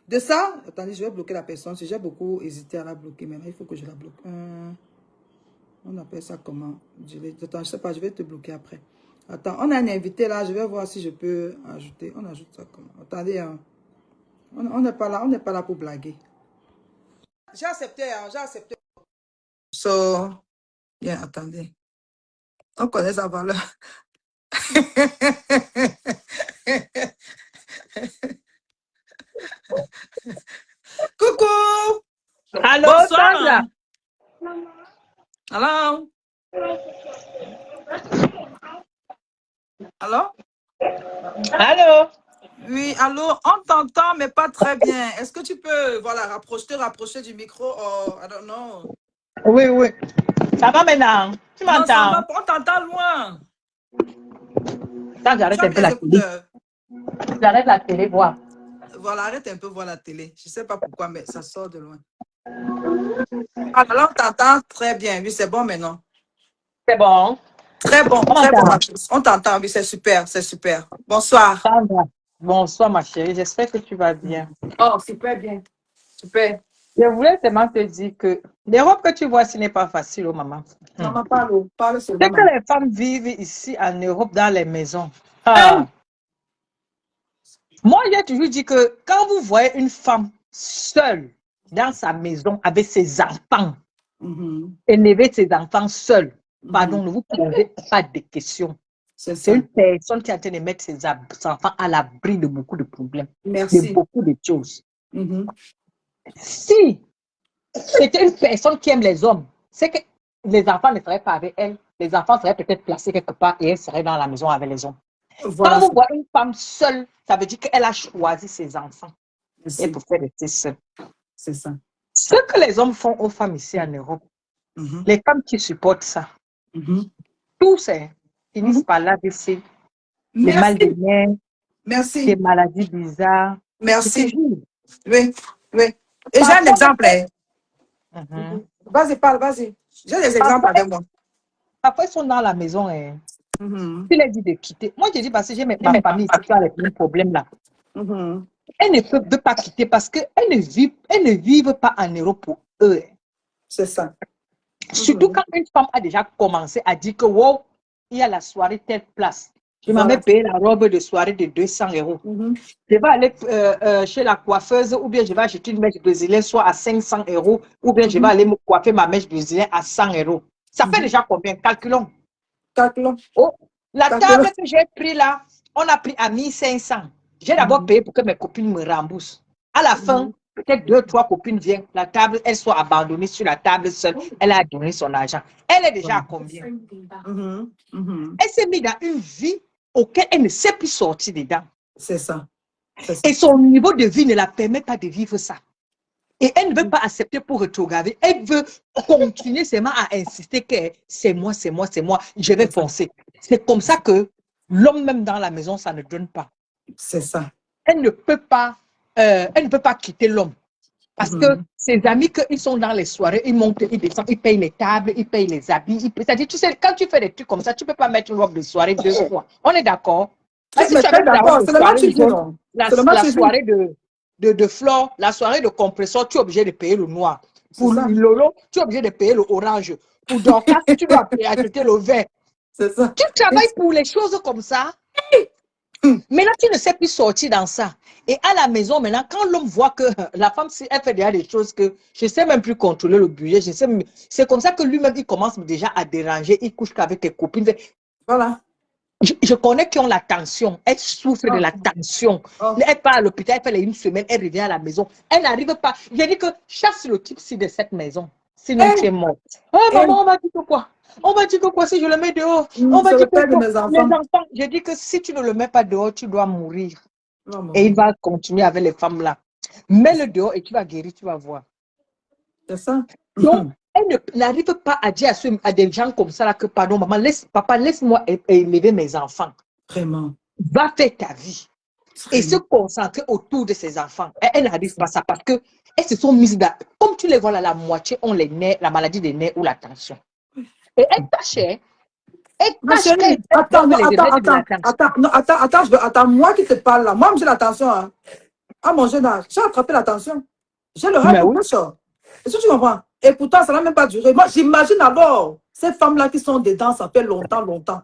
de ça? Attendez, je vais bloquer la personne. J'ai beaucoup hésité à la bloquer, mais là, il faut que je la bloque. On appelle ça comment? Attends, je sais pas, je vais te bloquer après. Attends, on a un invité là, je vais voir si je peux ajouter. On ajoute ça comment? Attendez, hein. On n'est pas là pour blaguer. J'ai accepté, hein, j'ai accepté. So, bien, attendez. On connaît sa valeur. Coucou. Allô, Sandra? Bonsoir. Allô? Allô? Allô? Oui, allô, on t'entend, mais pas très bien. Est-ce que tu peux, voilà, rapprocher du micro? Oh, I don't know. Oui, oui. Ça va maintenant? Tu Non, ça m'entends? va, on t'entend loin. Attends, Tu j'arrête as un mis peu les la télé. écouteurs. J'arrête la télé, voir. Voilà, arrête un peu voir la télé. Je ne sais pas pourquoi, mais ça sort de loin. Alors, on t'entend très bien. Oui, c'est bon maintenant. C'est bon? Très bon, On m'entend? ma chose. On t'entend, oui, c'est super, c'est super. Bonsoir. Sandra. Bonsoir, ma chérie. J'espère que tu vas bien. Oh, super bien. Super. Je voulais seulement te dire que l'Europe que tu vois, ce n'est pas facile, oh maman. Maman, parle seulement, C'est que maman. les femmes vivent ici en Europe dans les maisons. Hein? Moi, j'ai toujours dit que quand vous voyez une femme seule dans sa maison avec ses enfants, élever ses enfants seule, pardon, ne vous posez pas de questions. C'est une personne qui est en train de mettre ses enfants à l'abri de beaucoup de problèmes, de beaucoup de choses. Si c'était une personne qui aime les hommes, c'est que les enfants ne seraient pas avec elle, les enfants seraient peut-être placés quelque part et elle serait dans la maison avec les hommes. Voilà. Quand vous voyez une femme seule, ça veut dire qu'elle a choisi ses enfants. Et pour faire rester seule. C'est ça. Ce que les hommes font aux femmes ici en Europe, les femmes qui supportent ça, tous ces finissent par l'AVC, les mal de nerfs, des maladies bizarres. Merci. Oui, oui. Et j'ai un exemple. Vas-y, parle, vas-y. J'ai des exemples avec moi. Parfois, ils sont dans la maison. Tu leur dis de quitter. Moi, je dis parce que j'ai ma famille ici qui a les mêmes problèmes là. Elles ne peuvent pas quitter parce qu'elles ne vivent pas en Europe pour eux. C'est ça. Surtout quand une femme a déjà commencé à dire que wow, il y a la soirée telle place. Je m'en vais payer la robe de soirée de 200 €. Je vais aller chez la coiffeuse ou bien je vais acheter une mèche brésilienne soit à 500 € ou bien je vais aller me coiffer ma mèche brésilienne à 100 €. Ça fait déjà combien? Calculons. Oh, la table que j'ai pris là, on a pris à 1500. J'ai d'abord payé pour que mes copines me remboursent. À la fin, peut-être 2 ou 3 copines viennent, la table, elle soit abandonnée sur la table seule. Elle a donné son argent. Elle est déjà à combien? Elle s'est mise dans une vie auquel elle ne sait plus sortir dedans. C'est ça. Et son niveau de vie ne la permet pas de vivre ça. Et elle ne veut pas accepter pour retrograder. Elle veut continuer seulement à insister que c'est moi, c'est moi, c'est moi, je vais foncer. C'est comme ça que l'homme même dans la maison, ça ne donne pas. C'est ça. Elle ne peut pas quitter l'homme. Parce que ses amis, ils sont dans les soirées, ils montent, ils descendent, ils payent les tables, ils payent les habits. C'est-à-dire, tu sais, quand tu fais des trucs comme ça, tu ne peux pas mettre une robe de soirée 2 fois. On est d'accord? Si tu as la robe de soirée jaune, la soirée de flore, la soirée de compresseur, tu es obligé de payer le noir. Pour Lolo, tu es obligé de payer le orange. Pour Dorcas, tu dois acheter le vert. C'est ça. Tu travailles pour les choses comme ça. Maintenant, tu ne sais plus sortir dans ça. Et à la maison, maintenant, quand l'homme voit que la femme, si elle fait déjà des choses que je ne sais même plus contrôler le budget, c'est comme ça que lui-même, il commence déjà à déranger, il couche qu'avec tes copines. Voilà. Je connais qui ont la tension. Elle souffre de la tension. Elle part à l'hôpital, elle fait une semaine, elle revient à la maison. Elle n'arrive pas. J'ai dit que chasse le type-ci de cette maison. Sinon, tu es mort. Oh, maman, on m'a dit que quoi? On m'a dit que quoi si je le mets dehors? On m'a dit que les enfants. J'ai dit que si tu ne le mets pas dehors, tu dois mourir. Et il va continuer avec les femmes là. Mets-le dehors et tu vas guérir, tu vas voir. C'est ça. Donc, elle n'arrive pas à dire à des gens comme ça là que pardon, maman, papa, laisse-moi élever mes enfants. Vraiment. Va faire ta vie. Et se concentrer autour de ses enfants. Elle n'arrive pas à ça parce qu'elles se sont mises dans. Comme tu les vois là, la moitié ont les nerfs, la maladie des nerfs ou la tension. Et elle tâche, Attends, moi qui te parle là, moi j'ai la tension. Hein. À mon jeune âge, j'ai attrapé la tension. J'ai le high pressure. Est-ce que tu comprends? Et pourtant, ça n'a même pas duré. Moi, j'imagine alors ces femmes-là qui sont dedans, ça fait longtemps.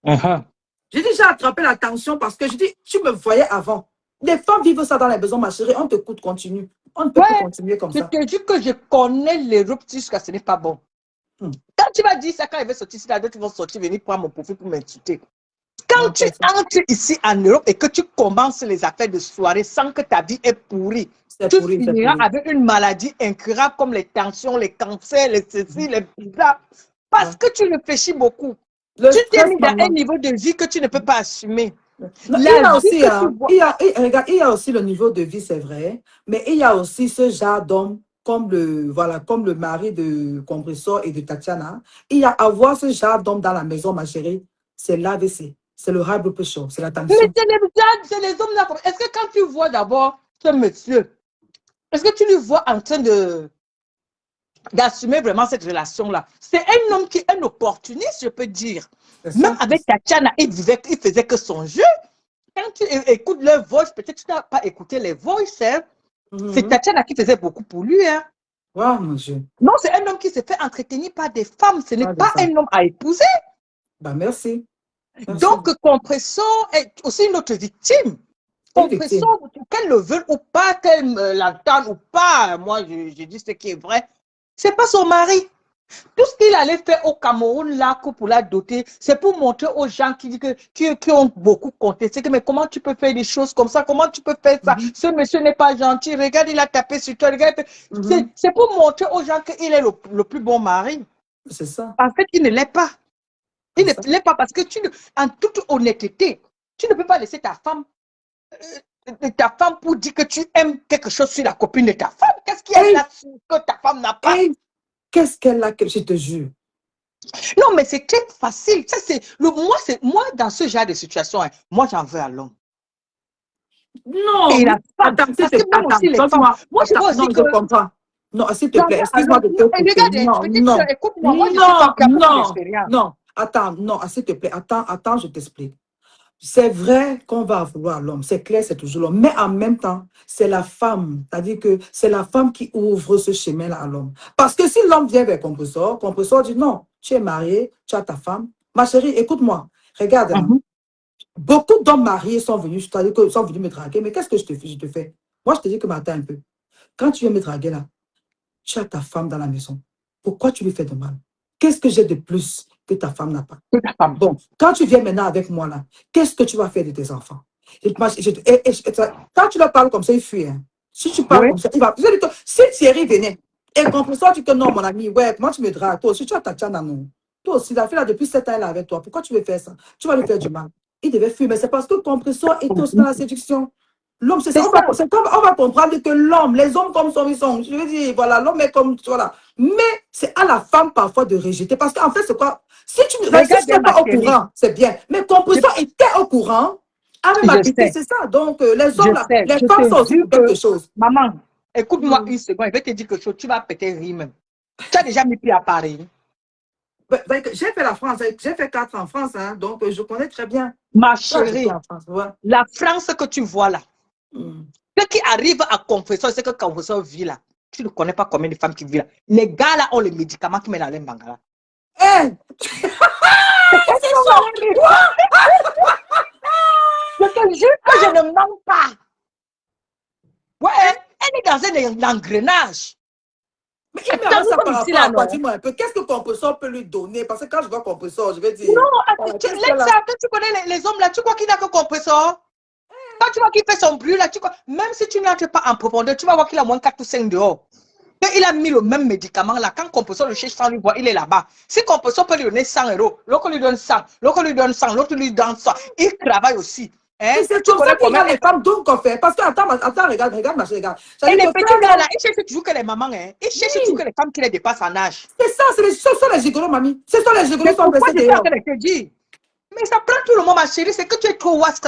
J'ai dit, j'ai attrapé la tension parce que je dis, tu me voyais avant. Les femmes vivent ça dans les besoins, ma chérie. On t'écoute, continue. On ne peut pas continuer comme ça. Je te dis que je connais les ruptures jusqu'à ce n'est pas bon. Quand tu vas dire ça, quand il va sortir, là, d'autres vont sortir, venir prendre mon profil pour m'insulter. Quand Quand tu entres ici en Europe et que tu commences les affaires de soirée sans que ta vie est pourrie, tu finiras avec une maladie incurable comme les tensions, les cancers, les ceci, les bizarres. Parce que tu réfléchis beaucoup. Tu t'es mis dans un niveau de vie que tu ne peux pas assumer. Non, il y a aussi le niveau de vie, c'est vrai, mais il y a aussi ce genre d'homme comme le mari de Compressor et de Tatiana. Il y a avoir ce genre d'homme dans la maison, ma chérie, c'est l'AVC, c'est le high blood pressure, c'est la tension. Mais c'est les hommes là. Est-ce que quand tu vois d'abord ce monsieur, est-ce que tu lui vois en train d'assumer vraiment cette relation-là? C'est un homme qui est un opportuniste, je peux dire. Même avec Tatiana, il faisait que son jeu. Quand tu écoutes leur voice, peut-être tu n'as pas écouté les voices. Hein? C'est Tatiana qui faisait beaucoup pour lui. Hein? Wow, mon Dieu. Non, c'est un homme qui se fait entretenir par des femmes. Ce n'est pas un homme à épouser. Bah, merci. Donc, Compressor est aussi notre victime. Compressor, qu'elle le veuille ou pas, qu'elle l'entende ou pas, moi je dis ce qui est vrai, c'est pas son mari. Tout ce qu'il allait faire au Cameroun là pour la doter, c'est pour montrer aux gens qui ont beaucoup contesté que mais comment tu peux faire des choses comme ça, comment tu peux faire ça, ce monsieur n'est pas gentil, regarde il a tapé sur toi, regarde. C'est pour montrer aux gens qu'il est le plus bon mari. C'est ça. En fait, il ne l'est pas. Il ne l'est pas parce que en toute honnêteté, tu ne peux pas laisser ta femme pour dire que tu aimes quelque chose sur la copine de ta femme. Qu'est-ce qu'il y a là que ta femme n'a pas? Qu'est-ce qu'elle a que je te jure? Non, mais c'est très facile. Ça, moi, dans ce genre de situation, hein, moi, j'en veux à l'homme. Non. Et la femme, attends, moi, je vois aussi que... je comprends. Non, s'il te plaît, excuse-moi de te couper. Non, écoute-moi, moi, je suis pas capable. Non, attends, non, s'il te plaît, attends, je t'explique. C'est vrai qu'on va vouloir l'homme, c'est clair, c'est toujours l'homme. Mais en même temps, c'est la femme. C'est-à-dire que c'est la femme qui ouvre ce chemin-là à l'homme. Parce que si l'homme vient vers Compressor dit non, tu es marié, tu as ta femme. Ma chérie, écoute-moi, regarde. Beaucoup d'hommes mariés sont venus, c'est-à-dire que sont venus me draguer. Mais qu'est-ce que je te fais? Moi, je te dis que attends un peu. Quand tu viens me draguer là, tu as ta femme dans la maison. Pourquoi tu lui fais de mal? Qu'est-ce que j'ai de plus que ta femme n'a pas? Bon, quand tu viens maintenant avec moi là, qu'est-ce que tu vas faire de tes enfants? Quand tu leur parles comme ça, il fuit. Hein. Si tu parles comme ça, il va. Si Thierry venait et Compressor dit que non, mon ami, ouais, moi tu me dragues. Toi aussi, tu as ta tchana, non. Toi aussi, la fille là depuis 7 ans, elle est avec toi. Pourquoi tu veux faire ça? Tu vas lui faire du mal. Il devait fuir, mais c'est parce que Compressor est aussi dans la séduction. L'homme, c'est ça. On va comprendre que l'homme, les hommes comme ils sont. Je veux dire, voilà, l'homme est comme, voilà. Mais c'est à la femme parfois de rejeter. Parce qu'en fait, c'est quoi? Si tu n'es pas au courant, c'est bien. Mais Compressor était au courant. C'est ça. Donc, les hommes, les femmes sont aussi pour quelque chose. Maman, écoute-moi une seconde. Je vais te dire quelque chose. Tu vas péter rire même. Tu as déjà mis pied à Paris. J'ai fait la France. J'ai fait 4 ans en France. Hein, donc, je connais très bien. Ma chérie, la France que tu vois là, ce qui arrive à Compressor, c'est que Compressor vit là. Tu ne connais pas combien de femmes qui vivent là. Les gars là ont les médicaments qui mettent dans les bangala. Je te jure que je ne mens pas. Ouais, elle est dans un engrenage. Mais il me reste ça par rapport à quoi? Dis-moi un peu. Qu'est-ce que Compressor peut lui donner? Parce que quand je vois Compressor, je vais dire... Non, tu connais les hommes là, tu crois qu'il n'a que Compressor? Quand tu vois qu'il fait son bruit là, tu crois, même si tu n'entres pas en profondeur, tu vas voir qu'il a moins 4 ou 5 dehors. Et il a mis le même médicament là. Quand Compressor le cherche sans lui voir, il est là-bas. Si Compressor peut lui donner 100 €, l'autre lui donne 100, l'autre lui donne 100, l'autre lui donne 100. Il travaille aussi. Hein? C'est comme ça qu'il y a les femmes donc qu'on fait. Parce que, attends, regarde, ma chérie, regarde. Et les petits gars là, ils cherchent toujours que les mamans, hein. Ils cherchent toujours que les femmes qui les dépassent en âge. C'est ça, ce sont les gigolos, mamie. Ce sont les gigolos qui sont blessés dehors. Mais ça prend tout le monde, ma chérie. C'est que tu es trop waste.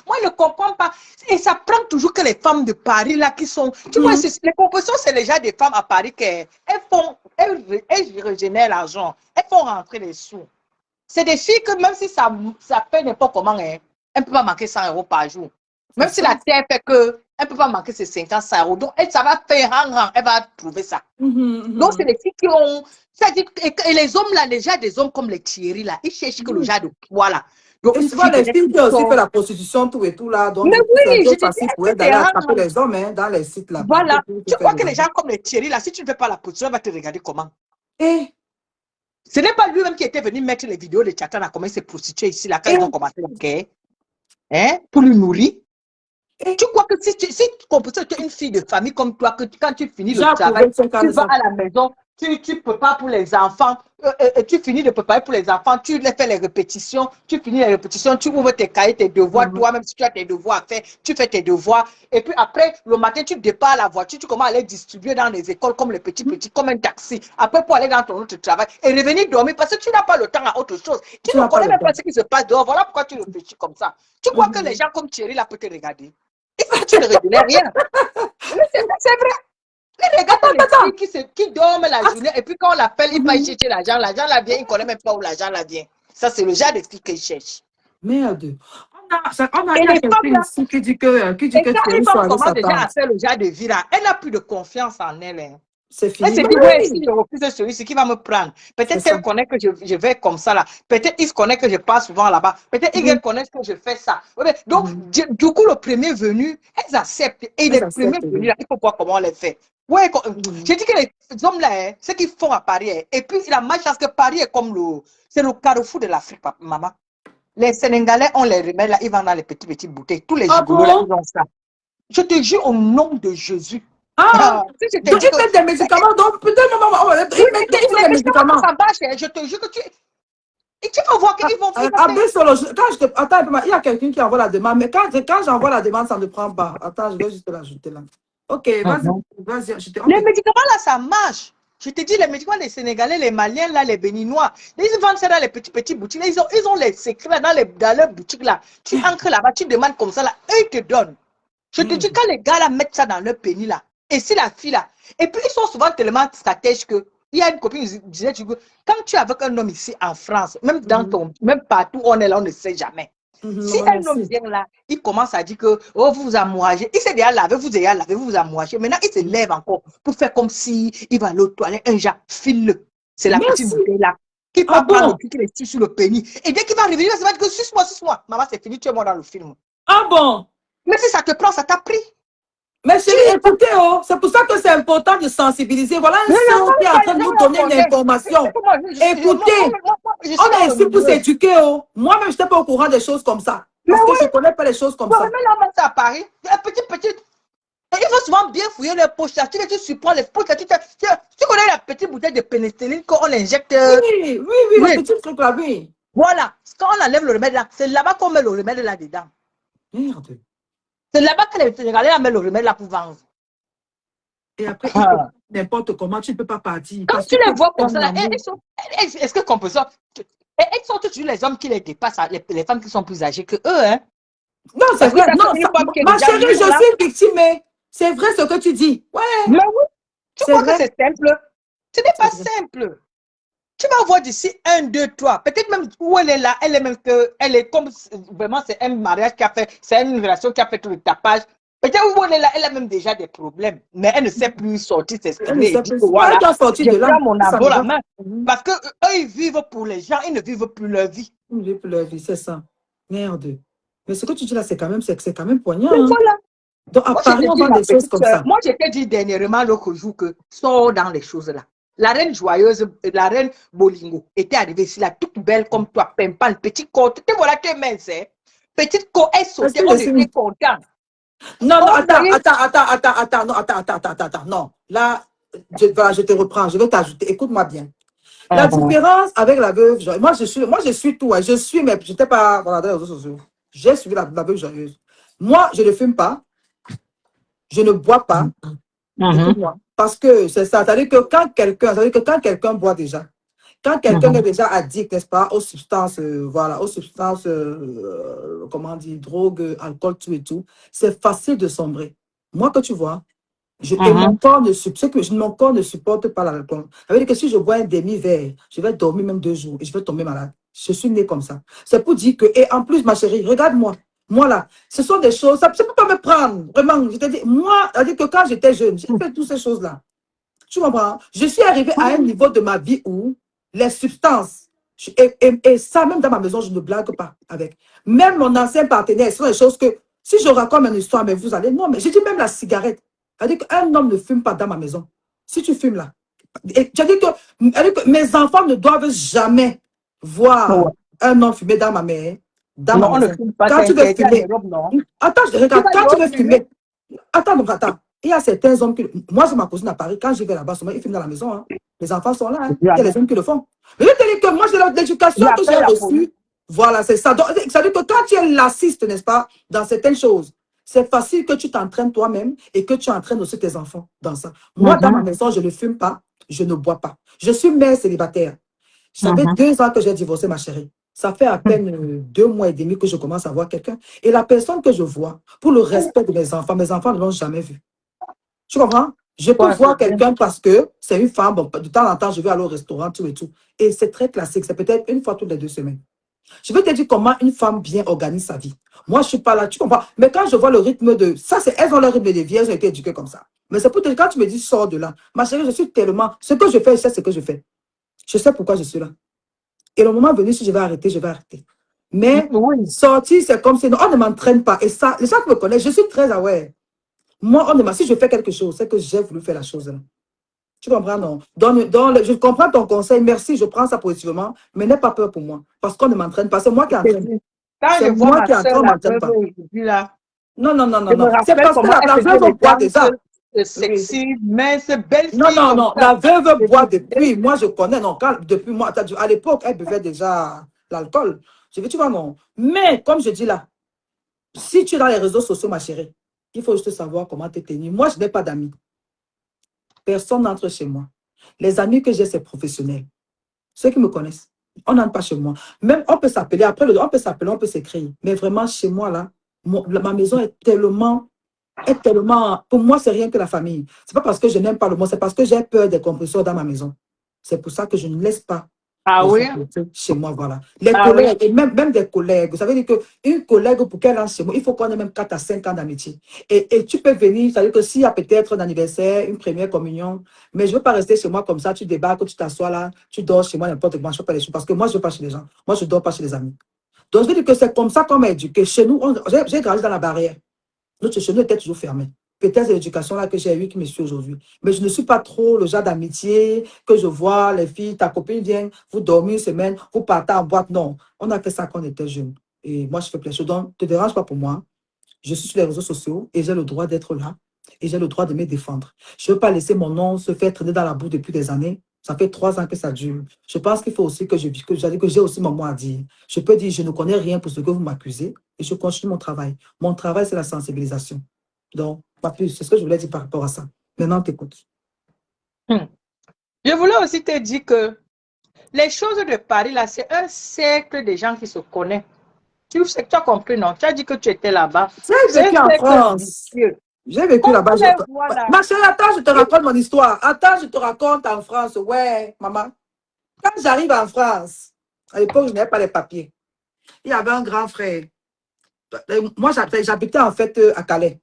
Moi, je ne comprends pas. Et ça prend toujours que les femmes de Paris, là, qui sont... Tu vois, les compositions, c'est déjà des femmes à Paris qui... Elles régénèrent l'argent. Elles font rentrer les sous. C'est des filles que même si ça fait n'importe comment, hein, elle ne peut pas manquer 100 € par jour. Même si la terre fait que... Elle ne peut pas manquer ses 50, 100 €. Donc, ça va faire rang. Elle va trouver ça. Donc, c'est des filles qui ont... Et les hommes là, déjà des hommes comme les Thierry là, ils cherchent que le genre de poids là. Donc, et souvent les filles qui ont aussi fait la prostitution, tout et tout là. Donc, mais oui, je facile pour elles d'aller attraper les hommes hein, dans les sites là. Voilà. Tu crois que les gens comme les Thierry là, si tu ne fais pas la prostitution, elle va te regarder comment? Ce n'est pas lui-même qui était venu mettre les vidéos de Tchatana, comment il s'est prostitué ici, là, quand ils ont commencé la guerre, hein, pour lui nourrir. Tu crois que si tu es une fille de famille comme toi, que quand tu finis le travail, tu vas à la maison, tu prépares pour les enfants, tu finis de préparer pour les enfants, tu les fais les répétitions, tu finis les répétitions, tu ouvres tes cahiers, tes devoirs, toi-même si tu as tes devoirs à faire, tu fais tes devoirs, et puis après, le matin, tu départs la voiture, tu commences à les distribuer dans les écoles comme les petits, comme un taxi, après pour aller dans ton autre travail, et revenir dormir, parce que tu n'as pas le temps à autre chose. Tu ne connais même pas ce qui se passe dehors, voilà pourquoi tu réfléchis comme ça. Tu crois que les gens comme Thierry là peuvent te regarder? Tu ne révélais rien. C'est vrai. Les regarde les filles qui dorment la journée et puis quand on l'appelle, il va y chercher l'argent. L'argent là vient, il ne connaît même pas où l'argent là vient. Ça, c'est le genre de filles qu'il cherche. Merde. On a quelqu'un ici qui dit que Thierry soit avec sa déjà à faire le genre de vie là, elle n'a plus de confiance en elle. Hein. C'est fini. Elle se dit, ouais, si je refuse celui-ci, qui va me prendre? Peut-être qu'elle connaît que je vais comme ça là. Peut-être il se connaît que je passe souvent là-bas. Peut-être il connaît que je fais ça. Donc, du coup, le premier venu, elles acceptent. Et les premiers venus, là, il faut voir comment on les fait. Ouais, j'ai dit que les hommes là, hein, ce qu'ils font à Paris, hein, et puis la malchance que Paris est comme c'est le carrefour de l'Afrique, maman. Les Sénégalais ont les remèdes là, ils vont dans les petites bouteilles. Tous les gigolos là, ils ont ça. Je te jure au nom de Jésus. Donc, ils mettent des médicaments. Donc, peut-être, ils mettent des médicaments. Ça marche, je te jure que tu vas voir qu'ils vont faire. Attends, il y a quelqu'un qui envoie la demande, mais quand j'envoie la demande, ça ne prend pas. Attends, je vais juste l'ajouter là. Ok, vas-y. Les médicaments là, ça marche. Je te dis, les médicaments, les Sénégalais, les Maliens, là, les Béninois, ils vendent ça dans les petits boutiques. Là, ils ont les secrets dans leurs boutiques là. Tu entres là-bas, tu demandes comme ça là, eux, ils te donnent. Je te dis, quand les gars là mettent ça dans leur pénis là, et si la fille là, et puis ils sont souvent tellement stratèges que, il y a une copine qui disait, quand tu es avec un homme ici en France, même même partout où on est là, on ne sait jamais. Si un homme vient là, il commence à dire que, oh, vous vous amouragez, il s'est déjà lavé, vous vous amouragez. Maintenant, il se lève encore pour faire comme si il va aller aux toilettes, un genre, file-le. C'est la petite bouteille là. Qui va prendre le les sur le pénis. Et dès qu'il va revenir, il va dire que suce-moi. Maman, c'est fini, tu es mort dans le film. Ah bon? Mais si ça te prend, ça t'a pris. Mais chérie, écoutez, c'est pour ça que c'est important de sensibiliser. Voilà un son qui est en train de nous donner l'information. Écoutez, on est ici pour s'éduquer. Moi-même, je n'étais pas au courant des choses comme ça. Parce que je ne connais pas les choses comme ça. Mais là, c'est à Paris. Petit. Il faut souvent bien fouiller les poches. Tu surprends les poches. Tu connais la petite bouteille de pénicilline qu'on injecte. Oui, le petit truc là, oui. Voilà. Quand on enlève le remède là, c'est là-bas qu'on met le remède là-dedans. Merde. C'est là-bas que les Sénégalais mettent le remède là pour vendre. Et après, n'importe comment, tu ne peux pas partir. Quand tu les vois comme ça, est-ce que qu'on peut ça? Elles sont toujours les hommes qui les dépassent, les femmes qui sont plus âgées que eux. Hein? Non, c'est vrai. Non, ma chérie, je suis victime. C'est vrai ce que tu dis. Ouais. Mais oui. Tu crois que c'est simple? Ce n'est pas simple. Tu vas voir d'ici 1, 2, 3. Peut-être même où elle est là, elle est même que, elle est comme vraiment c'est un mariage qui a fait, c'est une relation qui a fait tout le tapage. Peut-être où elle est là, elle a même déjà des problèmes, mais elle ne sait plus sortir, s'exprimer. Elle dit voilà, je prends mon amour la main. Parce que eux, ils vivent pour les gens, ils ne vivent plus leur vie. Ils ne vivent plus leur vie, c'est ça. Merde. Mais ce que tu dis là, c'est quand même poignant. Mais voilà. Donc, à Paris, on vend des choses comme ça. Moi, je t'ai dit dernièrement, l'autre jour, que sors dans les choses là. La reine joyeuse, la reine Bolingo, était arrivée ici, là, toute belle comme toi, pimpante, petite côte. Tu vois, tu es mince, hein? Petite côte, elle sautait, on était contents. Non, attends. Non, là, je te reprends, je vais t'ajouter. Écoute-moi bien. La différence avec la veuve joyeuse, moi, je suis tout, hein. Mais je n'étais pas dans les réseaux sociaux. J'ai suivi la veuve joyeuse. Moi, je ne fume pas. Je ne bois pas. Écoute-moi. Parce que c'est ça. C'est-à-dire que quand quelqu'un boit déjà, quand quelqu'un est déjà addict, n'est-ce pas, aux substances, comment on dit, drogue, alcool, tout et tout, c'est facile de sombrer. Moi, que tu vois, mon corps ne supporte pas l'alcool. Ça veut dire que si je bois un demi-verre, je vais dormir même 2 jours et je vais tomber malade. Je suis née comme ça. C'est pour dire que, et en plus, ma chérie, regarde-moi. Moi, là, ce sont des choses, ça ne peut pas me prendre. Vraiment, je te dis, moi, c'est-à-dire que quand j'étais jeune, j'ai fait toutes ces choses-là. Tu comprends? Je suis arrivée à un niveau de ma vie où les substances, et ça, même dans ma maison, je ne blague pas avec. Même mon ancien partenaire, ce sont des choses que, si je raconte une histoire, mais vous allez, non, mais j'ai dit même la cigarette. C'est-à-dire qu'un homme ne fume pas dans ma maison. Si tu fumes là, Et tu as dit que mes enfants ne doivent jamais voir Ouais. un homme fumer dans ma maison, dans Non, ma on ne maison. fume pas, Quand c'est tu veux interdit en fumer, Europe, non. attends, Tu regarde, vas quand tu veux dehors fumer. fumer, attends, donc attends. Il y a certains hommes qui... Moi, j'ai ma cousine à Paris. Quand j'y vais là-bas, souvent, ils fument dans la maison. Hein. Les enfants sont là. Hein. Il y a les hommes qui le font. Mais je te dis que moi, j'ai l'éducation que j'ai J'appelle la police. reçue. Voilà, c'est ça. Donc, ça veut dire que quand tu es lassiste, n'est-ce pas, dans certaines choses, c'est facile que tu t'entraînes toi-même et que tu entraînes aussi tes enfants dans ça. Moi, dans ma maison, je ne fume pas, je ne bois pas. Je suis mère célibataire. Ça fait 2 ans que j'ai divorcé, ma chérie. Ça fait à peine 2 mois et demi que je commence à voir quelqu'un. Et la personne que je vois, pour le respect de mes enfants ne l'ont jamais vu. Tu comprends? Je peux Ouais, voir c'est bien. quelqu'un parce que c'est une femme. Bon, de temps en temps, je vais aller au restaurant, tout et tout. Et c'est très classique. C'est peut-être une fois toutes les 2 semaines. Je vais te dire comment une femme bien organise sa vie. Moi, je ne suis pas là, tu comprends? Mais quand je vois le rythme de... Ça, c'est elles ont le rythme des vieilles, elles ont été éduquées comme ça. Mais c'est pour te dire, quand tu me dis, sors de là, ma chérie, je suis tellement... Ce que je fais, je sais ce que je fais. Je sais pourquoi je suis là. Et le moment venu, si je vais arrêter, je vais arrêter. Mais Oui. sortir, c'est comme si on ne m'entraîne pas. Et ça, les gens qui me connaissent, je suis très aware. Moi, si je fais quelque chose, c'est que j'ai voulu faire la chose là. Tu comprends, non? Je comprends ton conseil, merci, je prends ça positivement, mais n'aie pas peur pour moi, parce qu'on ne m'entraîne pas. C'est moi qui entraîne. Quand C'est je vois moi ma qui soeur, entraîne, on ne la m'entraîne veuve, pas. aujourd'hui là, Non, non, non, non, je me non. C'est rappelle parce que comment elle la faisait veuve les boit danses déjà. sexy, mince, belle Non, fille non, comme non. ça. La veuve Je boit disais, depuis. Moi, je connais. Non, depuis moi, à l'époque, elle buvait déjà l'alcool. Je veux, tu vois, non. Mais, comme je dis là, si tu es dans les réseaux sociaux, ma chérie, il faut juste savoir comment te tenir. Moi, je n'ai pas d'amis. Personne n'entre chez moi. Les amis que j'ai, c'est professionnels. Ceux qui me connaissent, on n'entre pas chez moi. Même, on peut s'appeler, après, on peut s'appeler, on peut s'écrire. Mais vraiment, chez moi, là, ma maison est tellement, pour moi, c'est rien que la famille. C'est pas parce que je n'aime pas le monde, c'est parce que j'ai peur des compresseurs dans ma maison. C'est pour ça que je ne laisse pas ah les oui, gens entrer chez moi, voilà. Les ah oui. collègues, et même des collègues, vous savez dire qu'une collègue, pour qu'elle entre chez moi, il faut qu'on ait même 4 à 5 ans d'amitié. Et tu peux venir, c'est-à-dire que s'il y a peut-être un anniversaire, une première communion, mais je ne veux pas rester chez moi comme ça, tu débarques, tu t'assois là, tu dors chez moi n'importe comment, je ne fais pas les choses, parce que moi, je ne vais pas chez les gens. Moi, je ne dors pas chez les amis. Donc, je veux dire que c'est comme ça qu'on m'a éduqué. Chez nous, j'ai grandi dans la barrière. Notre chez nous était toujours fermé. Peut-être c'est l'éducation là que j'ai eue qui me suit aujourd'hui. Mais je ne suis pas trop le genre d'amitié que je vois les filles, ta copine vient, vous dormez une semaine, vous partez en boîte. Non, on a fait ça quand on était jeunes. Et moi, je fais plein de choses. Donc, ne te dérange pas pour moi. Je suis sur les réseaux sociaux et j'ai le droit d'être là. Et j'ai le droit de me défendre. Je ne veux pas laisser mon nom se faire traîner dans la boue depuis des années. Ça fait 3 ans que ça dure. Je pense qu'il faut aussi que j'ai aussi mon mot à dire. Je peux dire, je ne connais rien pour ce que vous m'accusez et je continue mon travail. Mon travail, c'est la sensibilisation. Donc, pas plus. C'est ce que je voulais dire par rapport à ça. Maintenant, t'écoute. Je voulais aussi te dire que les choses de Paris, là, c'est un cercle de gens qui se connaissent. Tu as compris, non? Tu as dit que tu étais là-bas. J'ai vécu en France. J'ai vécu là-bas. Voilà. Ma chérie, attends, je te raconte mon histoire. Attends, je te raconte en France. Ouais, maman. Quand j'arrive en France, à l'époque, je n'avais pas les papiers. Il y avait un grand frère. Moi, j'habitais en fait à Calais.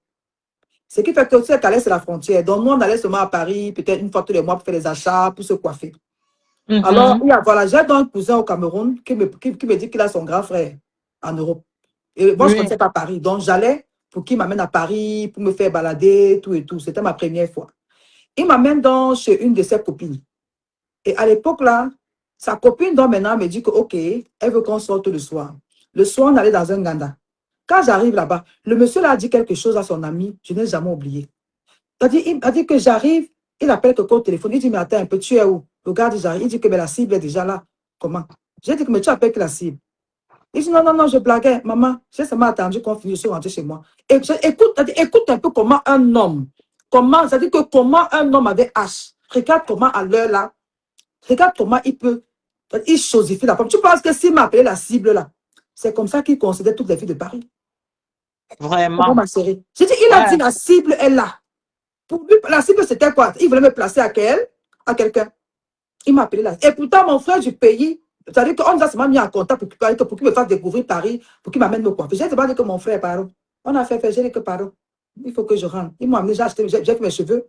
Ce qui fait que aussi à Calais, c'est la frontière. Donc, nous, on allait seulement à Paris, peut-être une fois tous les mois pour faire les achats, pour se coiffer. Alors, voilà, j'ai donc un cousin au Cameroun qui me dit qu'il a son grand frère en Europe. Et moi, je ne connaissais pas Paris. Donc, j'allais pour qu'il m'amène à Paris, pour me faire balader, tout et tout. C'était ma première fois. Il m'amène donc chez une de ses copines. Et à l'époque, là, sa copine, donc maintenant, me dit que, OK, elle veut qu'on sorte le soir. Le soir, on allait dans un ganda. Quand j'arrive là-bas, le monsieur là a dit quelque chose à son ami, je n'ai jamais oublié. Il a dit que j'arrive, il appelle quelqu'un au téléphone, il dit, mais attends un peu, tu es où? Le gars dit, j'arrive, il dit que mais la cible est déjà là. Comment? J'ai dit que mais tu appelles que la cible. Il dit, non, non, non, je blaguais. Maman, j'ai seulement attendu qu'on finisse, je suis rentré chez moi. Et écoute un peu comment un homme, c'est-à-dire que comment un homme avec H, regarde comment à l'heure là, regarde comment il chosifie la femme. Tu penses que s'il m'a appelé la cible là, c'est comme ça qu'il considère toutes les filles de Paris. Vraiment. Ma chérie. J'ai dit, il a dit la cible est là. Pour lui, la cible c'était quoi? Il voulait me placer à quelqu'un. Il m'a appelé là. Et pourtant, mon frère du pays, c'est-à-dire qu'on nous a seulement mis en contact pour qu'il me fasse découvrir Paris, pour qu'il m'amène me coiffer. J'ai demandé que mon frère, pardon. On a fait, j'ai dit que pardon. Il faut que je rentre. Il m'a amené, j'ai fait mes cheveux.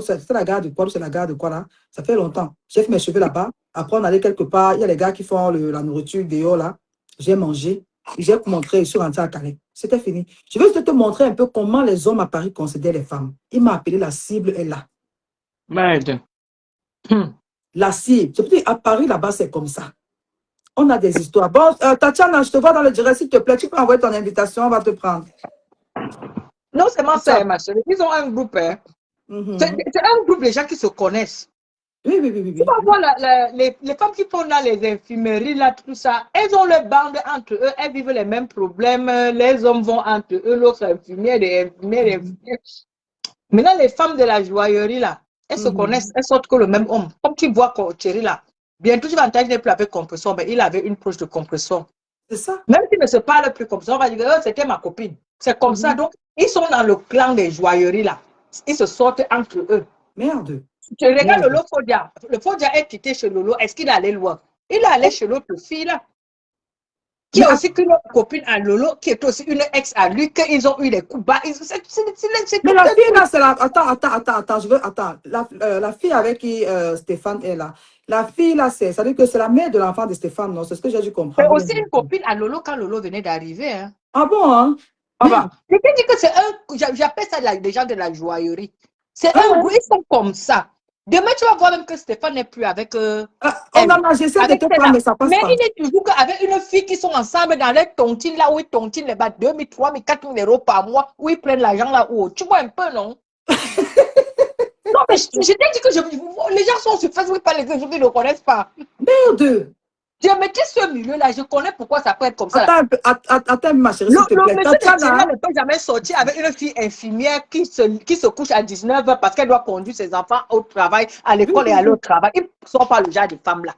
C'était la gare de quoi? C'est la gare de quoi là? Ça fait longtemps. J'ai fait mes cheveux là-bas. Après, on allait quelque part. Il y a les gars qui font la nourriture dehors là. J'ai mangé. J'ai montré, je suis rentré à Calais. C'était fini. Je vais te montrer un peu comment les hommes à Paris considèrent les femmes. Il m'a appelé la cible est là. Merde. La cire. Je peux dire, à Paris, là-bas, c'est comme ça. On a des histoires. Bon, Tatiana, je te vois dans le direct, s'il te plaît, tu peux envoyer ton invitation, on va te prendre. Non seulement ça, ma soeur, ils ont un groupe. Hein. C'est un groupe de gens qui se connaissent. Oui. Tu vas voir les femmes qui font dans les infirmeries, là, tout ça, elles ont les bandes entre eux, elles vivent les mêmes problèmes, les hommes vont entre eux, l'autre infirmière, les infirmières. Maintenant, les femmes de la joaillerie, là, elles se connaissent, elles sortent que le même homme. Comme tu vois, Thierry, là, bientôt tu vas entendre, il n'est plus avec compresseur, mais il avait une poche de compresseur. C'est ça. Même s'il ne se parle plus comme ça, on va dire, oh, c'était ma copine. C'est comme ça. Donc, ils sont dans le clan des joailleries, là. Ils se sortent entre eux. Merde. Tu regardes Lolo Fodia. Le Fodia est quitté chez Lolo. Est-ce qu'il allait loin? Il est allé chez l'autre fille, là. Qui est aussi qu'une autre copine à Lolo, qui est aussi une ex à lui, qu'ils ont eu des coups bas. Mais la fille, là, c'est la... Attends, je veux... Attends. La fille avec qui Stéphane est là. La fille, là, ça veut dire que c'est la mère de l'enfant de Stéphane, non? C'est ce que j'ai dû comprendre. C'est aussi une copine à Lolo quand Lolo venait d'arriver. Hein. Ah bon, hein? Je peux dire que c'est un... J'appelle ça des gens de la joaillerie. C'est un groupe, ils sont comme ça. Demain, tu vas voir même que Stéphane n'est plus avec j'essaie de te prendre, mais ça passe pas. Mais il est toujours avec une fille qui sont ensemble dans les tontines, là où ils tontinent les bas 2 000, 3 000, 4 000 euros par mois, où ils prennent l'argent là haut. Tu vois un peu, non? Non, mais je t'ai dit que les gens sont sur Facebook, pas les gens qui ne connaissent pas. Merde! Je mettais ce milieu-là, je connais pourquoi ça peut être comme ça. Attends, ma chérie, s'il te plaît. Le monsieur ne peut jamais sortir avec une fille infirmière qui se couche à 19h parce qu'elle doit conduire ses enfants au travail, à l'école et aller au travail. Ils ne sont pas le genre de femmes-là.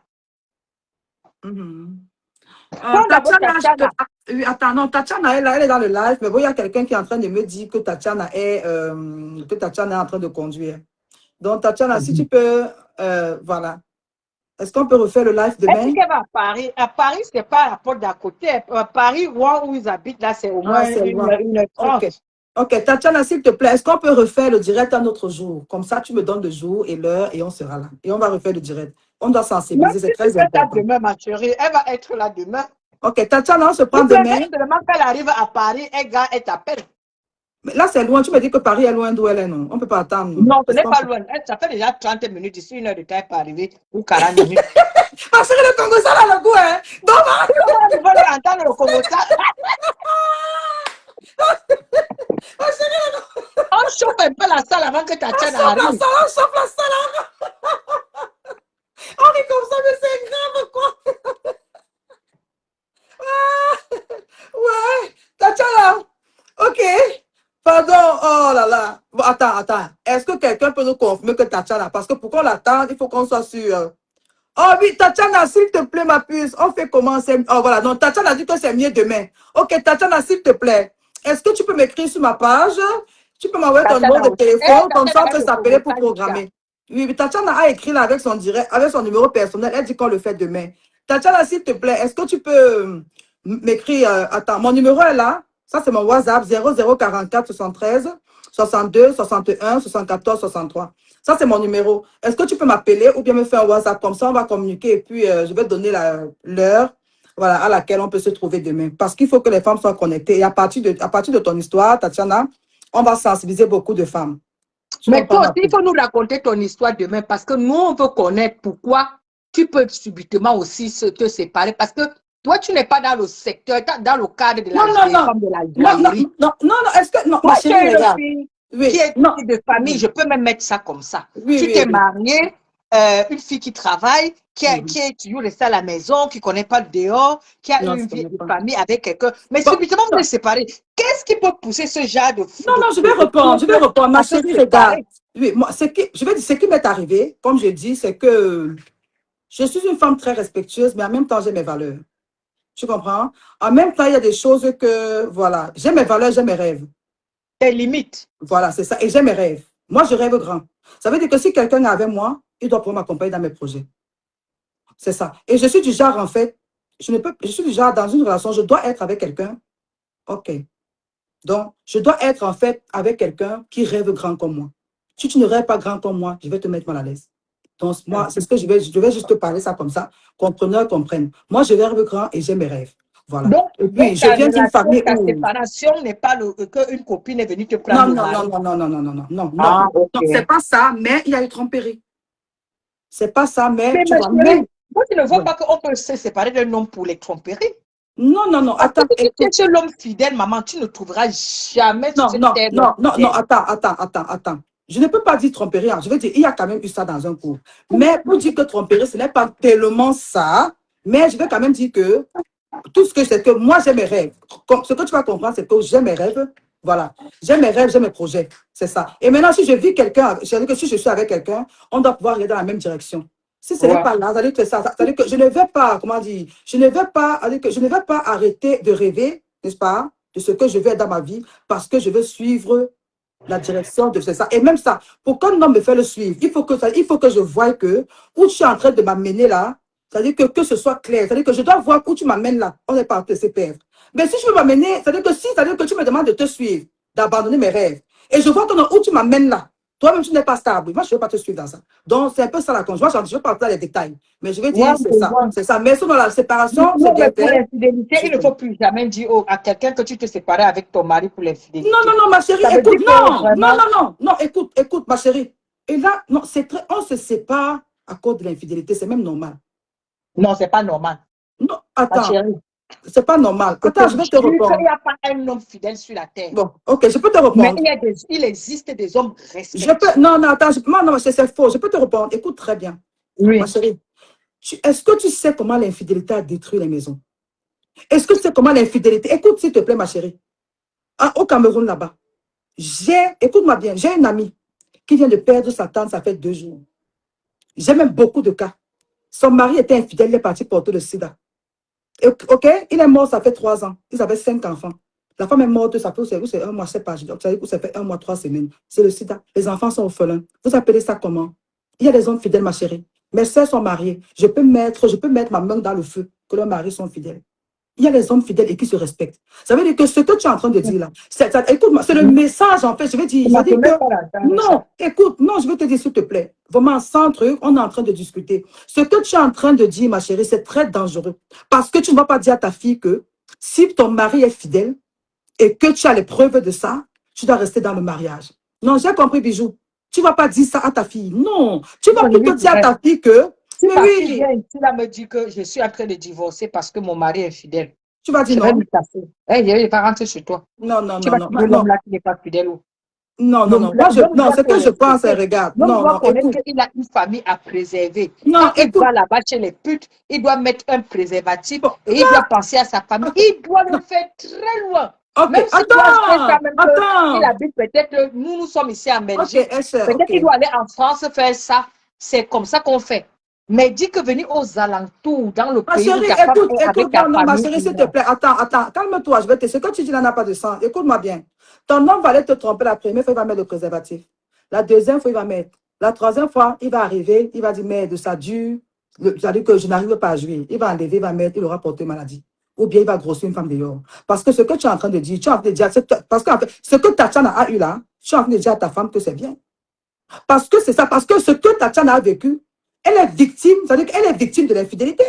Tatiana, elle est dans le live, mais bon, il y a quelqu'un qui est en train de me dire que Tatiana est en train de conduire. Donc, Tatiana, si tu peux, voilà. Est-ce qu'on peut refaire le live demain? Est-ce qu'elle va à Paris? À Paris, ce n'est pas à la porte d'à côté. À Paris, où ils habitent, là, c'est au moins une heure. Ok, Tatiana, s'il te plaît, est-ce qu'on peut refaire le direct un autre jour? Comme ça, tu me donnes le jour et l'heure et on sera là. Et on va refaire le direct. On doit sensibiliser, c'est très important. Demain, ma chérie, elle va être là demain. Ok, Tatiana, on se prend demain. Seulement qu'elle arrive à Paris, elle t'appelle. Mais là, c'est loin. Tu me dis que Paris est loin d'où elle est, non? On ne peut pas attendre. Non, ce n'est pas loin. Ça fait déjà 30 minutes. Ici, 1 heure de temps pour arriver. Ou 40 minutes. Parce que le Congo, ça a le goût, hein? Donc, on va entendre le Congo, ça. On chauffe un peu la salle avant que Tatiana arrive. On chauffe la salle. On est comme ça, mais c'est grave, quoi. Ouais. Tatiana. Ok. Pardon, oh là là. Bon, attends. Est-ce que quelqu'un peut nous confirmer que Tatiana, parce que pour qu'on l'attende, il faut qu'on soit sûr. Oh oui, Tatiana, s'il te plaît, ma puce, on fait comment? Oh voilà, donc Tatiana a dit que c'est mieux demain. Ok, Tatiana, s'il te plaît, est-ce que tu peux m'écrire sur ma page? Tu peux m'envoyer ton numéro de téléphone, comme ça on peut s'appeler pour programmer. Oui, Tatiana a écrit là avec son direct, avec son numéro personnel, elle dit qu'on le fait demain. Tatiana, s'il te plaît, est-ce que tu peux m'écrire, attends, mon numéro est là. Ça, c'est mon WhatsApp, 0044 73 62 61 74 63. Ça, c'est mon numéro. Est-ce que tu peux m'appeler ou bien me faire un WhatsApp? Comme ça, on va communiquer et puis je vais te donner l'heure à laquelle on peut se trouver demain. Parce qu'il faut que les femmes soient connectées. Et à partir de ton histoire, Tatiana, on va sensibiliser beaucoup de femmes. Mais toi aussi, il faut nous raconter ton histoire demain parce que nous, on veut connaître pourquoi tu peux subitement aussi te séparer. Parce que toi, tu n'es pas dans le secteur, dans le cadre de la joaillerie. Non, est-ce que... Non, moi, ma chérie, regarde. Qui est de famille, je peux même mettre ça comme ça. Tu t'es mariée, une fille qui travaille, qui est toujours restée à la maison, qui ne connaît pas le dehors, qui a une vie de famille avec quelqu'un. Mais subitement, vous êtes séparés. Qu'est-ce qui peut pousser ce genre de... Non, je vais répondre. Ma chérie, regarde. Oui, moi, ce qui m'est arrivé, comme je dis, c'est que je suis une femme très respectueuse, mais en même temps, j'ai mes valeurs. Tu comprends? En même temps, il y a des choses que, voilà, j'ai mes valeurs, j'ai mes rêves. Tes limites. Voilà, c'est ça. Et j'ai mes rêves. Moi, je rêve grand. Ça veut dire que si quelqu'un est avec moi, il doit pouvoir m'accompagner dans mes projets. C'est ça. Et je suis du genre, en fait, je suis du genre, dans une relation, je dois être avec quelqu'un. OK. Donc, je dois être, en fait, avec quelqu'un qui rêve grand comme moi. Si tu ne rêves pas grand comme moi, je vais te mettre mal à l'aise. Donc, moi, c'est ce que je vais juste te parler ça comme ça, compreneurs comprennent. Moi, je rêve grand et j'ai mes rêves. Voilà. Donc, et puis, je viens d'une famille où... Ta séparation n'est pas qu'une copine est venue te prendre. Non. C'est pas ça, mais il y a eu tromperie. C'est pas ça, mais Mais tu ma vois. chérie, moi, tu ne vois Ouais. pas qu'on peut se séparer d'un homme pour les tromperies. Non, non, non, Parce que attends, si tu es écoute. seul l'homme fidèle, maman, tu ne trouveras jamais sur Non, cette non, terre non, d'homme non, non, fidèle. attends. Je ne peux pas dire tromperie. Hein. Je veux dire, il y a quand même eu ça dans un cours. Mais pour dire que tromperie, ce n'est pas tellement ça. Mais je vais quand même dire que tout ce que c'est que moi, j'ai mes rêves. Ce que tu vas comprendre, c'est que j'ai mes rêves. Voilà. J'ai mes rêves, j'ai mes projets. C'est ça. Et maintenant, si je vis quelqu'un, c'est-à-dire que si je suis avec quelqu'un, on doit pouvoir aller dans la même direction. Si ce n'est Ouais. pas là, c'est-à-dire que ça, c'est-à-dire que je ne vais pas, comment dire, je ne vais pas, c'est-à-dire que je ne vais pas arrêter de rêver, n'est-ce pas, de ce que je veux être dans ma vie, parce que je veux suivre la direction de ça. Et même ça, pour qu'un homme me fait le suivre, il faut que je voie que où tu es en train de m'amener là, c'est-à-dire que ce soit clair, c'est-à-dire que je dois voir où tu m'amènes là. On n'est pas en train de se perdre. Mais si je veux m'amener, c'est-à-dire que tu me demandes de te suivre, d'abandonner mes rêves, et je vois que où tu m'amènes là, toi-même tu n'es pas stable. Moi, je ne veux pas te suivre dans ça. Donc, c'est un peu ça la conjointe. Je ne veux pas entrer dans les détails. Mais je vais Ouais, dire, c'est ça. C'est ça. Mais sinon, la séparation, c'est non, bien mais pour fait. l'infidélité, il ne faut plus jamais dire à quelqu'un que tu te séparais avec ton mari pour l'infidélité. Non, non, non, ma chérie, Ça veut écoute, dire que non, vraiment, non, non, non, non, écoute, écoute, ma chérie. Et là, non, c'est très, on se sépare à cause de l'infidélité, c'est même normal. non, c'est pas normal. Non, Ma attends, chérie, c'est pas normal. je Attends, te je vais te jure qu'il répondre. n'y a pas un homme fidèle sur la terre. Bon, ok, je peux te Mais répondre. il existe des hommes Je peux, respectueux. non, non, attends, non, non, c'est faux. Je peux te répondre. Écoute très bien, ma Oui. chérie. Est-ce que tu sais comment l'infidélité a détruit les maisons? Est-ce que tu sais comment l'infidélité... Écoute, s'il te plaît, ma chérie. Ah, au Cameroun, là-bas, écoute-moi bien, j'ai une amie qui vient de perdre sa tante, ça fait 2 jours. J'ai même beaucoup de cas. Son mari était infidèle, il est parti porter le sida. Ok, il est mort, ça fait 3 ans. Ils avaient 5 enfants. La femme est morte, ça fait c'est 1 mois, je sais pas. Ça fait 1 mois, 3 semaines. C'est le sida. Les enfants sont orphelins. Vous appelez ça comment? Il y a des hommes fidèles, ma chérie. Mes soeurs sont mariées. Je peux mettre ma main dans le feu que leurs maris sont fidèles. Il y a les hommes fidèles et qui se respectent. Ça veut dire que ce que tu es en train de dire là, écoute-moi, c'est le message en fait. Je vais dire, ça veut dire que, non, écoute, non, je vais te dire s'il te plaît. Vraiment, sans truc, on est en train de discuter. Ce que tu es en train de dire, ma chérie, c'est très dangereux. Parce que tu ne vas pas dire à ta fille que si ton mari est fidèle et que tu as les preuves de ça, tu dois rester dans le mariage. Non, j'ai compris, Bijou. Tu ne vas pas dire ça à ta fille. Non, tu vas plutôt dire à ta fille que, Si mais ma oui, fille vient ici, là, me dit que je suis en train de divorcer parce que mon mari est fidèle, tu vas je dire vais non. me casser. Hey, je vais pas rentrer chez toi. Non, non, Tu non, vas non, trouver non. l'homme là qui n'est pas fidèle. Non, non, non. Moi, non, ce que je pense, c'est, regarde. L'homme Non, doit non, connaître écoute. qu'il a une famille à préserver. Non, Quand il écoute. va là-bas chez les putes, il doit mettre un préservatif Bon, et il doit penser à sa famille. Il doit le non. faire très loin. Ok, Même s'il doit faire ça, même qu'il attends. habite peut-être, nous sommes ici en Belgique. Ok, Peut-être qu'il doit aller en France faire ça. C'est comme ça qu'on fait. Mais dis que venir aux alentours, dans le Ma pays où chérie, ta femme écoute, est avec écoute, ta non, non, ma famille. chérie, s'il te plaît, attends, calme-toi, ce que tu dis là n'a pas de sens. Écoute-moi bien. Ton homme va aller te tromper la première fois, il va mettre le préservatif. La deuxième fois, il va mettre. La troisième fois, il va arriver, il va dire, merde, ça dure, c'est-à-dire que je n'arrive pas à jouer. Il va enlever, il va mettre, il aura porté maladie. Ou bien il va grossir une femme dehors. Parce que ce que tu es en train de dire, parce que en fait, ce que Tatiana a eu là, tu es en train de dire à ta femme que c'est bien. Parce que c'est ça, parce que ce que Tatiana a vécu, elle est victime, c'est-à-dire qu'elle est victime de l'infidélité.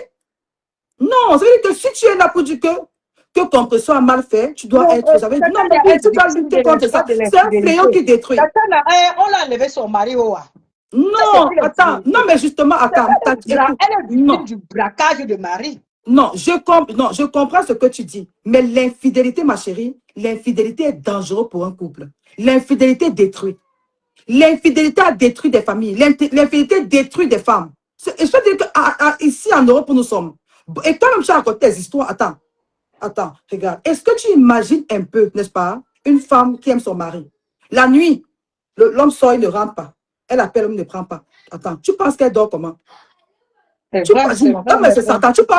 Non, ça veut dire que si tu es là pour dire que contre soit mal fait, tu dois être. Ça veut dire, non, mais tu dois lutter contre ça. C'est un fléau qui détruit. Tatiana, on l'a enlevé son mari. Non, attends, non, mais justement, attends. Elle est victime du braquage de mari. Non, je comprends ce que tu dis. Mais l'infidélité, ma chérie, l'infidélité est dangereuse pour un couple. L'infidélité détruit. L'infidélité a détruit des familles. L'infidélité détruit des femmes. Et je veux dire qu'ici en Europe où nous sommes, et toi-même tu as raconté tes histoires, attends, regarde. Est-ce que tu imagines un peu, n'est-ce pas, une femme qui aime son mari? La nuit, l'homme sort, il ne rentre pas. Elle appelle, l'homme ne prend pas. Attends, tu penses qu'elle dort comment? Tu penses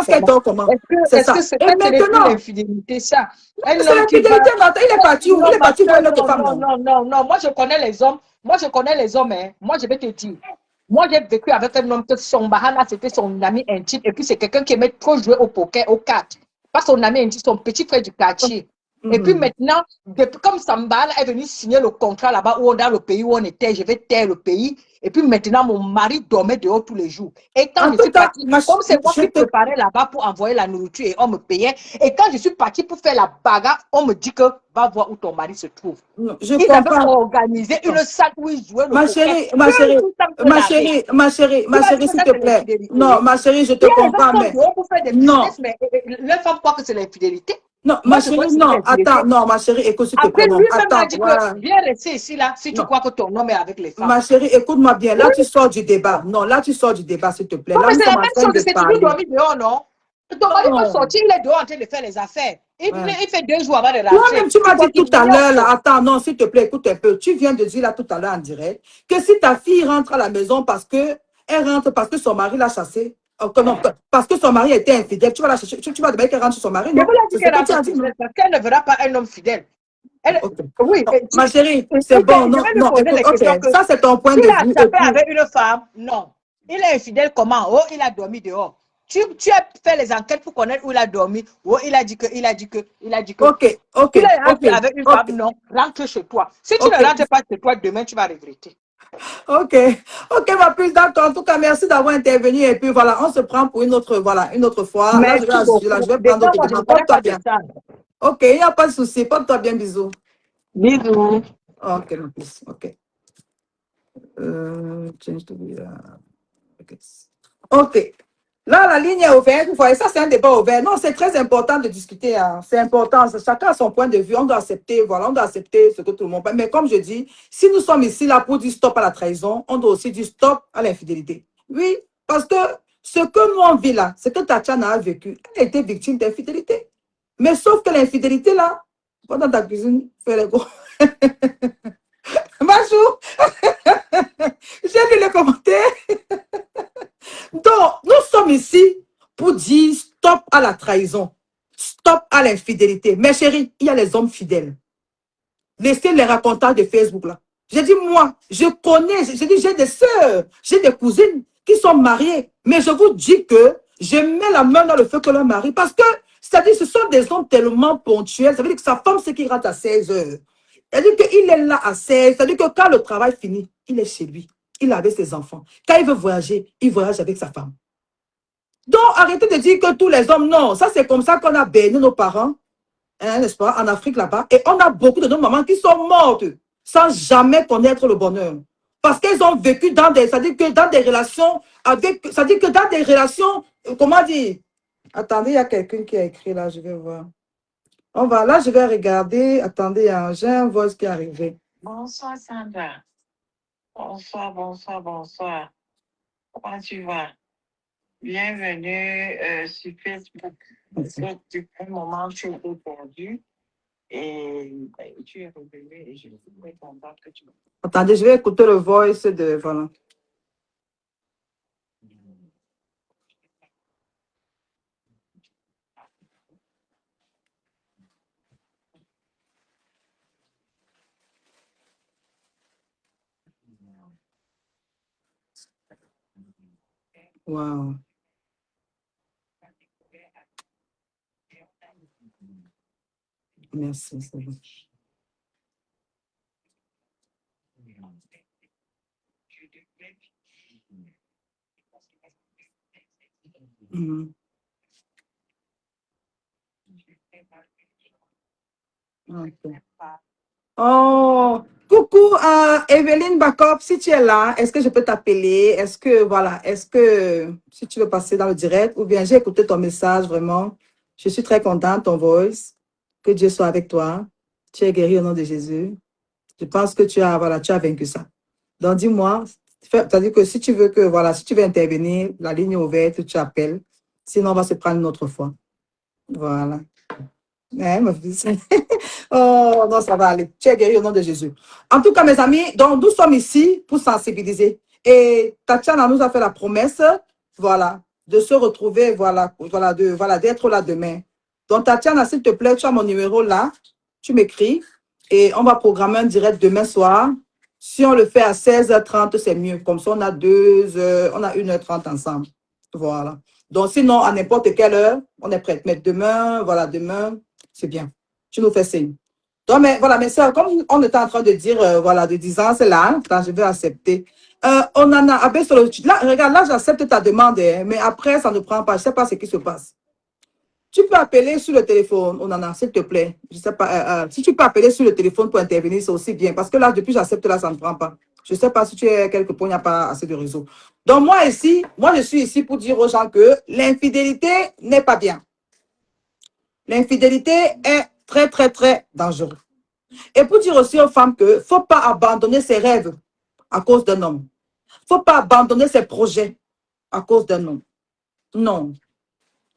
qu'elle dort comment? C'est ça. Et maintenant, l'infidélité, ça. C'est l'infidélité, il est parti où? Il est parti voir une autre femme. Non, moi je connais les hommes. Hein. Moi je vais te dire. Moi j'ai vécu avec un homme que son bahana c'était son ami intime et puis c'est quelqu'un qui aimait trop jouer au poker, aux cartes. Pas son ami intime, son petit frère du quartier. Et puis maintenant, comme Sambal est venu signer le contrat là-bas ou dans le pays où on était, je vais taire le pays. Et puis maintenant, mon mari dormait dehors tous les jours. Et quand En je tout suis cas, partie, comme c'est moi qui préparais là-bas pour envoyer la nourriture et on me payait. Et quand je suis partie pour faire la bagarre, on me dit que va voir où ton mari se trouve. Je Ils avaient comprends. organisé une salle où ils jouaient le Ma poker. chérie, ma chérie, ma chérie, ma chérie, ma chérie, s'il te plaît. Non, ma chérie, je te comprends, mais pour faire des non, business, mais les femmes croient que c'est l'infidélité. non, Moi, ma je crois chérie, que c'est non, l'infidélité. attends, non, ma chérie, écoute, s'il te Après, plaît, non, lui-même m'a attends, dit voilà. que viens rester ici, là, si tu Non, crois que ton homme est avec les femmes. ma chérie, écoute-moi bien. Là, tu sors du débat. Non, là, tu sors du débat, s'il te plaît. Non, Là, mais nous c'est la sommes en même train chose, de c'est toujours parler. dormi dehors, non? Ton mari peut Non. sortir, il est dehors en train de faire les affaires. Ouais. Il fait 2 jours avant de rentrer. Toi-même, tu m'as crois dit tout qu'il à l'heure, ignore. là, attends, non, s'il te plaît, écoute un peu. Tu viens de dire là tout à l'heure en direct que si ta fille rentre à la maison elle rentre parce que son mari l'a chassée, non, parce que son mari était infidèle, tu vas la chercher, tu vas demander qu'elle rentre chez son mari, Je non? vous l'ai dit C'est ce qu'elle que tu as rentre dit, non? fidèle parce qu'elle ne verra pas un homme fidèle. Elle, Ok. oui, Non, ma chérie, c'est bon, je non, vais lui non, poser écoute, les ok, questions que ça c'est ton point s'il de a vue, et tapé puis, avec une femme, non. Il est infidèle comment? Oh, il a dormi dehors. Tu as fait les enquêtes pour connaître où il a dormi. Oh, il a dit que. ok, ok, Il est rentré ok, avec une ok, femme, non. Rentre chez toi. Si tu ne ok. rentres pas chez toi, demain, tu vas regretter. Ok, ok, ma puce, d'accord. En tout cas, merci d'avoir intervenu. Et puis voilà, on se prend pour une autre, voilà, une autre fois. Là, Merci beaucoup. je vais prendre Déjà, d'autres moi, je ne demandes. connais Porte-toi pas bien. de ça. Ok, il n'y a pas de souci. Porte-toi bien, bisous. Bisous. Ok, ma puce, ok. Change to be, ok. Ok. Là, la ligne est ouverte. Vous voyez, ça, c'est un débat ouvert. Non, c'est très important de discuter. Hein. C'est important. Chacun a son point de vue. On doit accepter, voilà, on doit accepter ce que tout le monde pense. Mais comme je dis, si nous sommes ici là pour dire stop à la trahison, on doit aussi dire stop à l'infidélité. Oui, parce que ce que nous on vit là, ce que Tatiana a vécu, elle a été victime d'infidélité. Mais sauf que l'infidélité là, va dans ta cuisine, fais les gros. Bonjour. J'ai lu les commentaires. Donc, nous sommes ici pour dire stop à la trahison, stop à l'infidélité. Mes chéris, il y a les hommes fidèles. Laissez les racontages de Facebook là. J'ai dit, moi, je connais, j'ai des sœurs, j'ai des cousines qui sont mariées, mais je vous dis que je mets la main dans le feu que leur mari, parce que, c'est-à-dire, ce sont des hommes tellement ponctuels, ça veut dire que sa femme, c'est qu'il rentre à 16 heures. C'est-à-dire qu'il est là à 16, c'est-à-dire que quand le travail finit, il est chez lui, il est avec ses enfants. Quand il veut voyager, il voyage avec sa femme. Donc, arrêtez de dire que tous les hommes, non, ça c'est comme ça qu'on a béni nos parents, hein, n'est-ce pas, en Afrique là-bas. Et on a beaucoup de nos mamans qui sont mortes sans jamais connaître le bonheur. Parce qu'elles ont vécu dans des, c'est-à-dire que dans des relations avec, c'est-à-dire que dans des relations, comment dire? Attendez, il y a quelqu'un qui a écrit là, je vais voir. On va, là, je vais regarder. Attendez, j'ai un voice qui est arrivé. Bonsoir Sandra. Bonsoir, bonsoir, bonsoir. Comment tu vas? Bienvenue sur Facebook. Parce que depuis un moment, tu étais perdu et tu es revenu et je suis très contente que tu... Attendez, je vais écouter le voice de, voilà. Wow. Merci, c'est bon. Mhm. Ok. Oh, coucou, Evelyne Backup, si tu es là, est-ce que je peux t'appeler? Est-ce que, voilà, est-ce que, si tu veux passer dans le direct, ou bien j'ai écouté ton message, vraiment. Je suis très contente, ton voice. Que Dieu soit avec toi. Tu es guéri au nom de Jésus. Je pense que tu as, voilà, tu as vaincu ça. Donc, dis-moi, c'est-à-dire que si tu veux que, voilà, si tu veux intervenir, la ligne est ouverte, tu appelles. Sinon, on va se prendre une autre fois. Voilà. Hein, ma fille? Oh, non, ça va aller. Tu es guéri au nom de Jésus. En tout cas, mes amis, donc nous sommes ici pour sensibiliser. Et Tatiana nous a fait la promesse, voilà, de se retrouver, voilà, d'être là demain. Donc, Tatiana, s'il te plaît, tu as mon numéro là. Tu m'écris et on va programmer un direct demain soir. Si on le fait à 16h30, c'est mieux. Comme ça, on a 2 heures, on a 1h30 ensemble. Voilà. Donc, sinon, à n'importe quelle heure, on est prêt. Mais demain, voilà, demain, c'est bien. Tu nous fais signe. Donc, mais voilà, mes soeurs, comme on était en train de dire, voilà, de 10 ans, c'est là, hein, je vais accepter. On en a, là, regarde, là, j'accepte ta demande, hein, mais après, ça ne prend pas, je ne sais pas ce qui se passe. Tu peux appeler sur le téléphone, on en a, s'il te plaît. Je sais pas, si tu peux appeler sur le téléphone pour intervenir, c'est aussi bien. Parce que là, depuis j'accepte, là, ça ne prend pas. Je ne sais pas si tu es quelque part, il n'y a pas assez de réseau. Donc, moi, ici, moi, je suis ici pour dire aux gens que l'infidélité n'est pas bien. L'infidélité est très, très, très dangereux. Et pour dire aussi aux femmes qu'il ne faut pas abandonner ses rêves à cause d'un homme. Il ne faut pas abandonner ses projets à cause d'un homme. Non.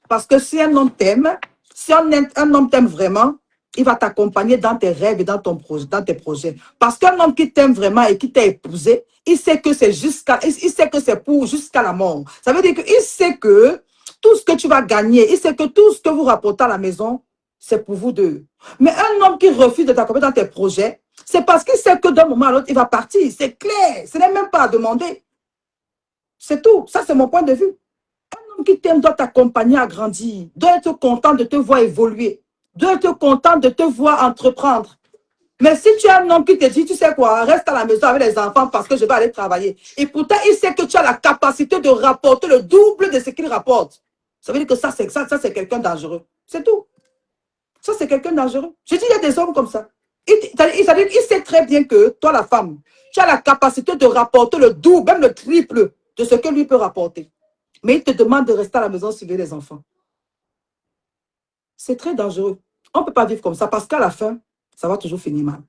Parce que si un homme t'aime, si un homme t'aime vraiment, il va t'accompagner dans tes rêves et dans tes projets. Parce qu'un homme qui t'aime vraiment et qui t'a épousé, il sait que c'est pour jusqu'à la mort. Ça veut dire qu'il sait que tout ce que tu vas gagner, il sait que tout ce que vous rapportez à la maison, c'est pour vous deux. Mais un homme qui refuse de t'accompagner dans tes projets, c'est parce qu'il sait que d'un moment à l'autre, il va partir. C'est clair. Ce n'est même pas à demander. C'est tout. Ça, c'est mon point de vue. Un homme qui t'aime doit t'accompagner à grandir, doit être content de te voir évoluer, doit être content de te voir entreprendre. Mais si tu as un homme qui te dit, tu sais quoi, reste à la maison avec les enfants parce que je vais aller travailler. Et pourtant, il sait que tu as la capacité de rapporter le double de ce qu'il rapporte. Ça veut dire que ça, c'est quelqu'un de dangereux. C'est tout. Ça, c'est quelqu'un de dangereux. Je dis, il y a des hommes comme ça. Il sait très bien que toi, la femme, tu as la capacité de rapporter le double, même le triple de ce que lui peut rapporter. Mais il te demande de rester à la maison suivre les enfants. C'est très dangereux. On ne peut pas vivre comme ça parce qu'à la fin, ça va toujours finir mal.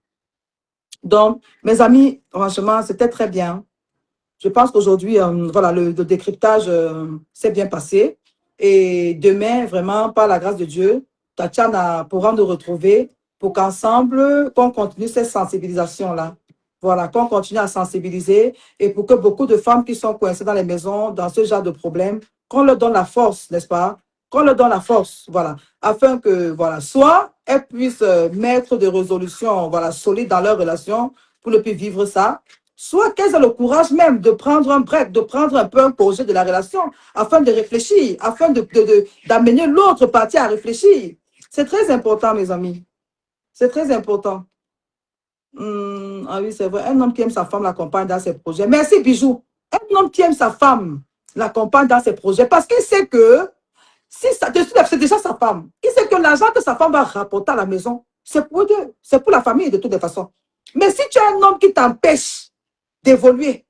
Donc, mes amis, franchement, c'était très bien. Je pense qu'aujourd'hui, voilà, le décryptage s'est bien passé. Et demain, vraiment, par la grâce de Dieu, Tatiana pourra nous retrouver pour qu'ensemble, qu'on continue cette sensibilisation-là. Voilà, qu'on continue à sensibiliser et pour que beaucoup de femmes qui sont coincées dans les maisons, dans ce genre de problème, qu'on leur donne la force, n'est-ce pas? Qu'on leur donne la force, voilà, afin que, voilà, soit elles puissent mettre des résolutions, voilà, solides dans leur relation pour ne plus vivre ça, soit qu'elles aient le courage même de prendre un break, de prendre un peu un projet de la relation, afin de réfléchir, afin d'amener l'autre partie à réfléchir. C'est très important, mes amis. C'est très important. Ah oui, c'est vrai. Un homme qui aime sa femme l'accompagne dans ses projets. Merci, Bijou. Un homme qui aime sa femme l'accompagne dans ses projets parce qu'il sait que c'est déjà sa femme. Il sait que l'argent que sa femme va rapporter à la maison, c'est pour eux deux. C'est pour la famille de toutes les façons. Mais si tu as un homme qui t'empêche d'évoluer,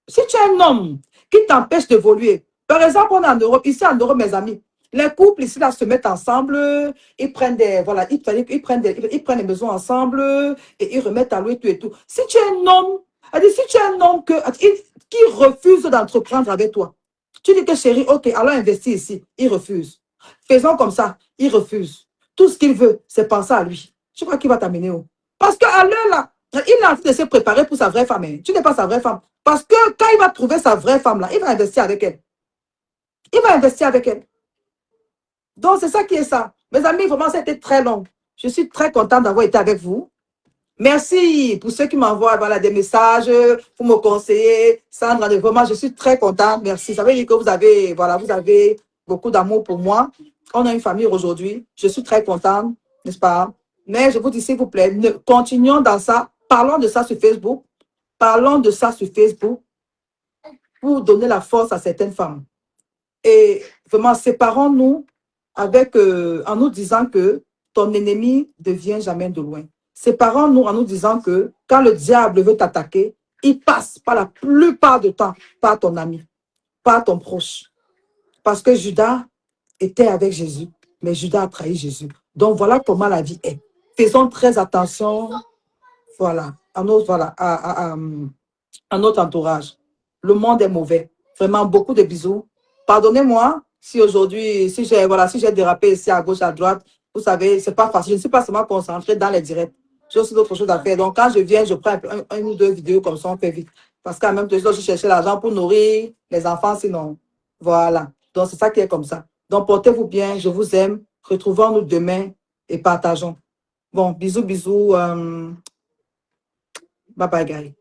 si tu as un homme qui t'empêche d'évoluer, par exemple, on est en Europe, ici en Europe, mes amis, les couples ici là se mettent ensemble, ils prennent des, voilà, ils prennent les maisons ensemble et ils remettent à louer tout et tout. Si tu es un homme, si tu es un homme qui refuse d'entreprendre avec toi, tu dis que chérie, ok, allons investir ici, il refuse. Faisons comme ça, il refuse. Tout ce qu'il veut, c'est penser à lui. Tu crois qu'il va t'amener où? Parce qu'à l'heure là, il est en train de se préparer pour sa vraie femme. Hein. Tu n'es pas sa vraie femme. Parce que quand il va trouver sa vraie femme là, il va investir avec elle. Il va investir avec elle. Donc, c'est ça qui est ça. Mes amis, vraiment, ça a été très long. Je suis très contente d'avoir été avec vous. Merci pour ceux qui m'envoient voilà, des messages pour me conseiller. Sandra, vraiment, je suis très contente. Merci. Ça veut dire que vous avez beaucoup d'amour pour moi. On a une famille aujourd'hui. Je suis très contente, n'est-ce pas? Mais je vous dis, s'il vous plaît, continuons dans ça. Parlons de ça sur Facebook. Parlons de ça sur Facebook pour donner la force à certaines femmes. Et vraiment, séparons-nous avec, en nous disant que ton ennemi ne vient jamais de loin. Séparons-nous en nous disant que quand le diable veut t'attaquer, il passe par la plupart du temps par ton ami, par ton proche. Parce que Judas était avec Jésus, mais Judas a trahi Jésus. Donc voilà comment la vie est. Faisons très attention, voilà, à notre entourage. Le monde est mauvais. Vraiment, beaucoup de bisous. Pardonnez-moi si aujourd'hui, si j'ai dérapé ici à gauche, à droite. Vous savez, c'est pas facile. Je ne suis pas seulement concentrée dans les directs. J'ai aussi d'autres choses à faire. Donc, quand je viens, je prends une ou deux vidéos comme ça, on fait vite. Parce qu'en même temps, je dois chercher l'argent pour nourrir les enfants, sinon. Voilà. Donc, c'est ça qui est comme ça. Donc, portez-vous bien. Je vous aime. Retrouvons-nous demain et partageons. Bon, bisous, bisous. Bye bye, guys.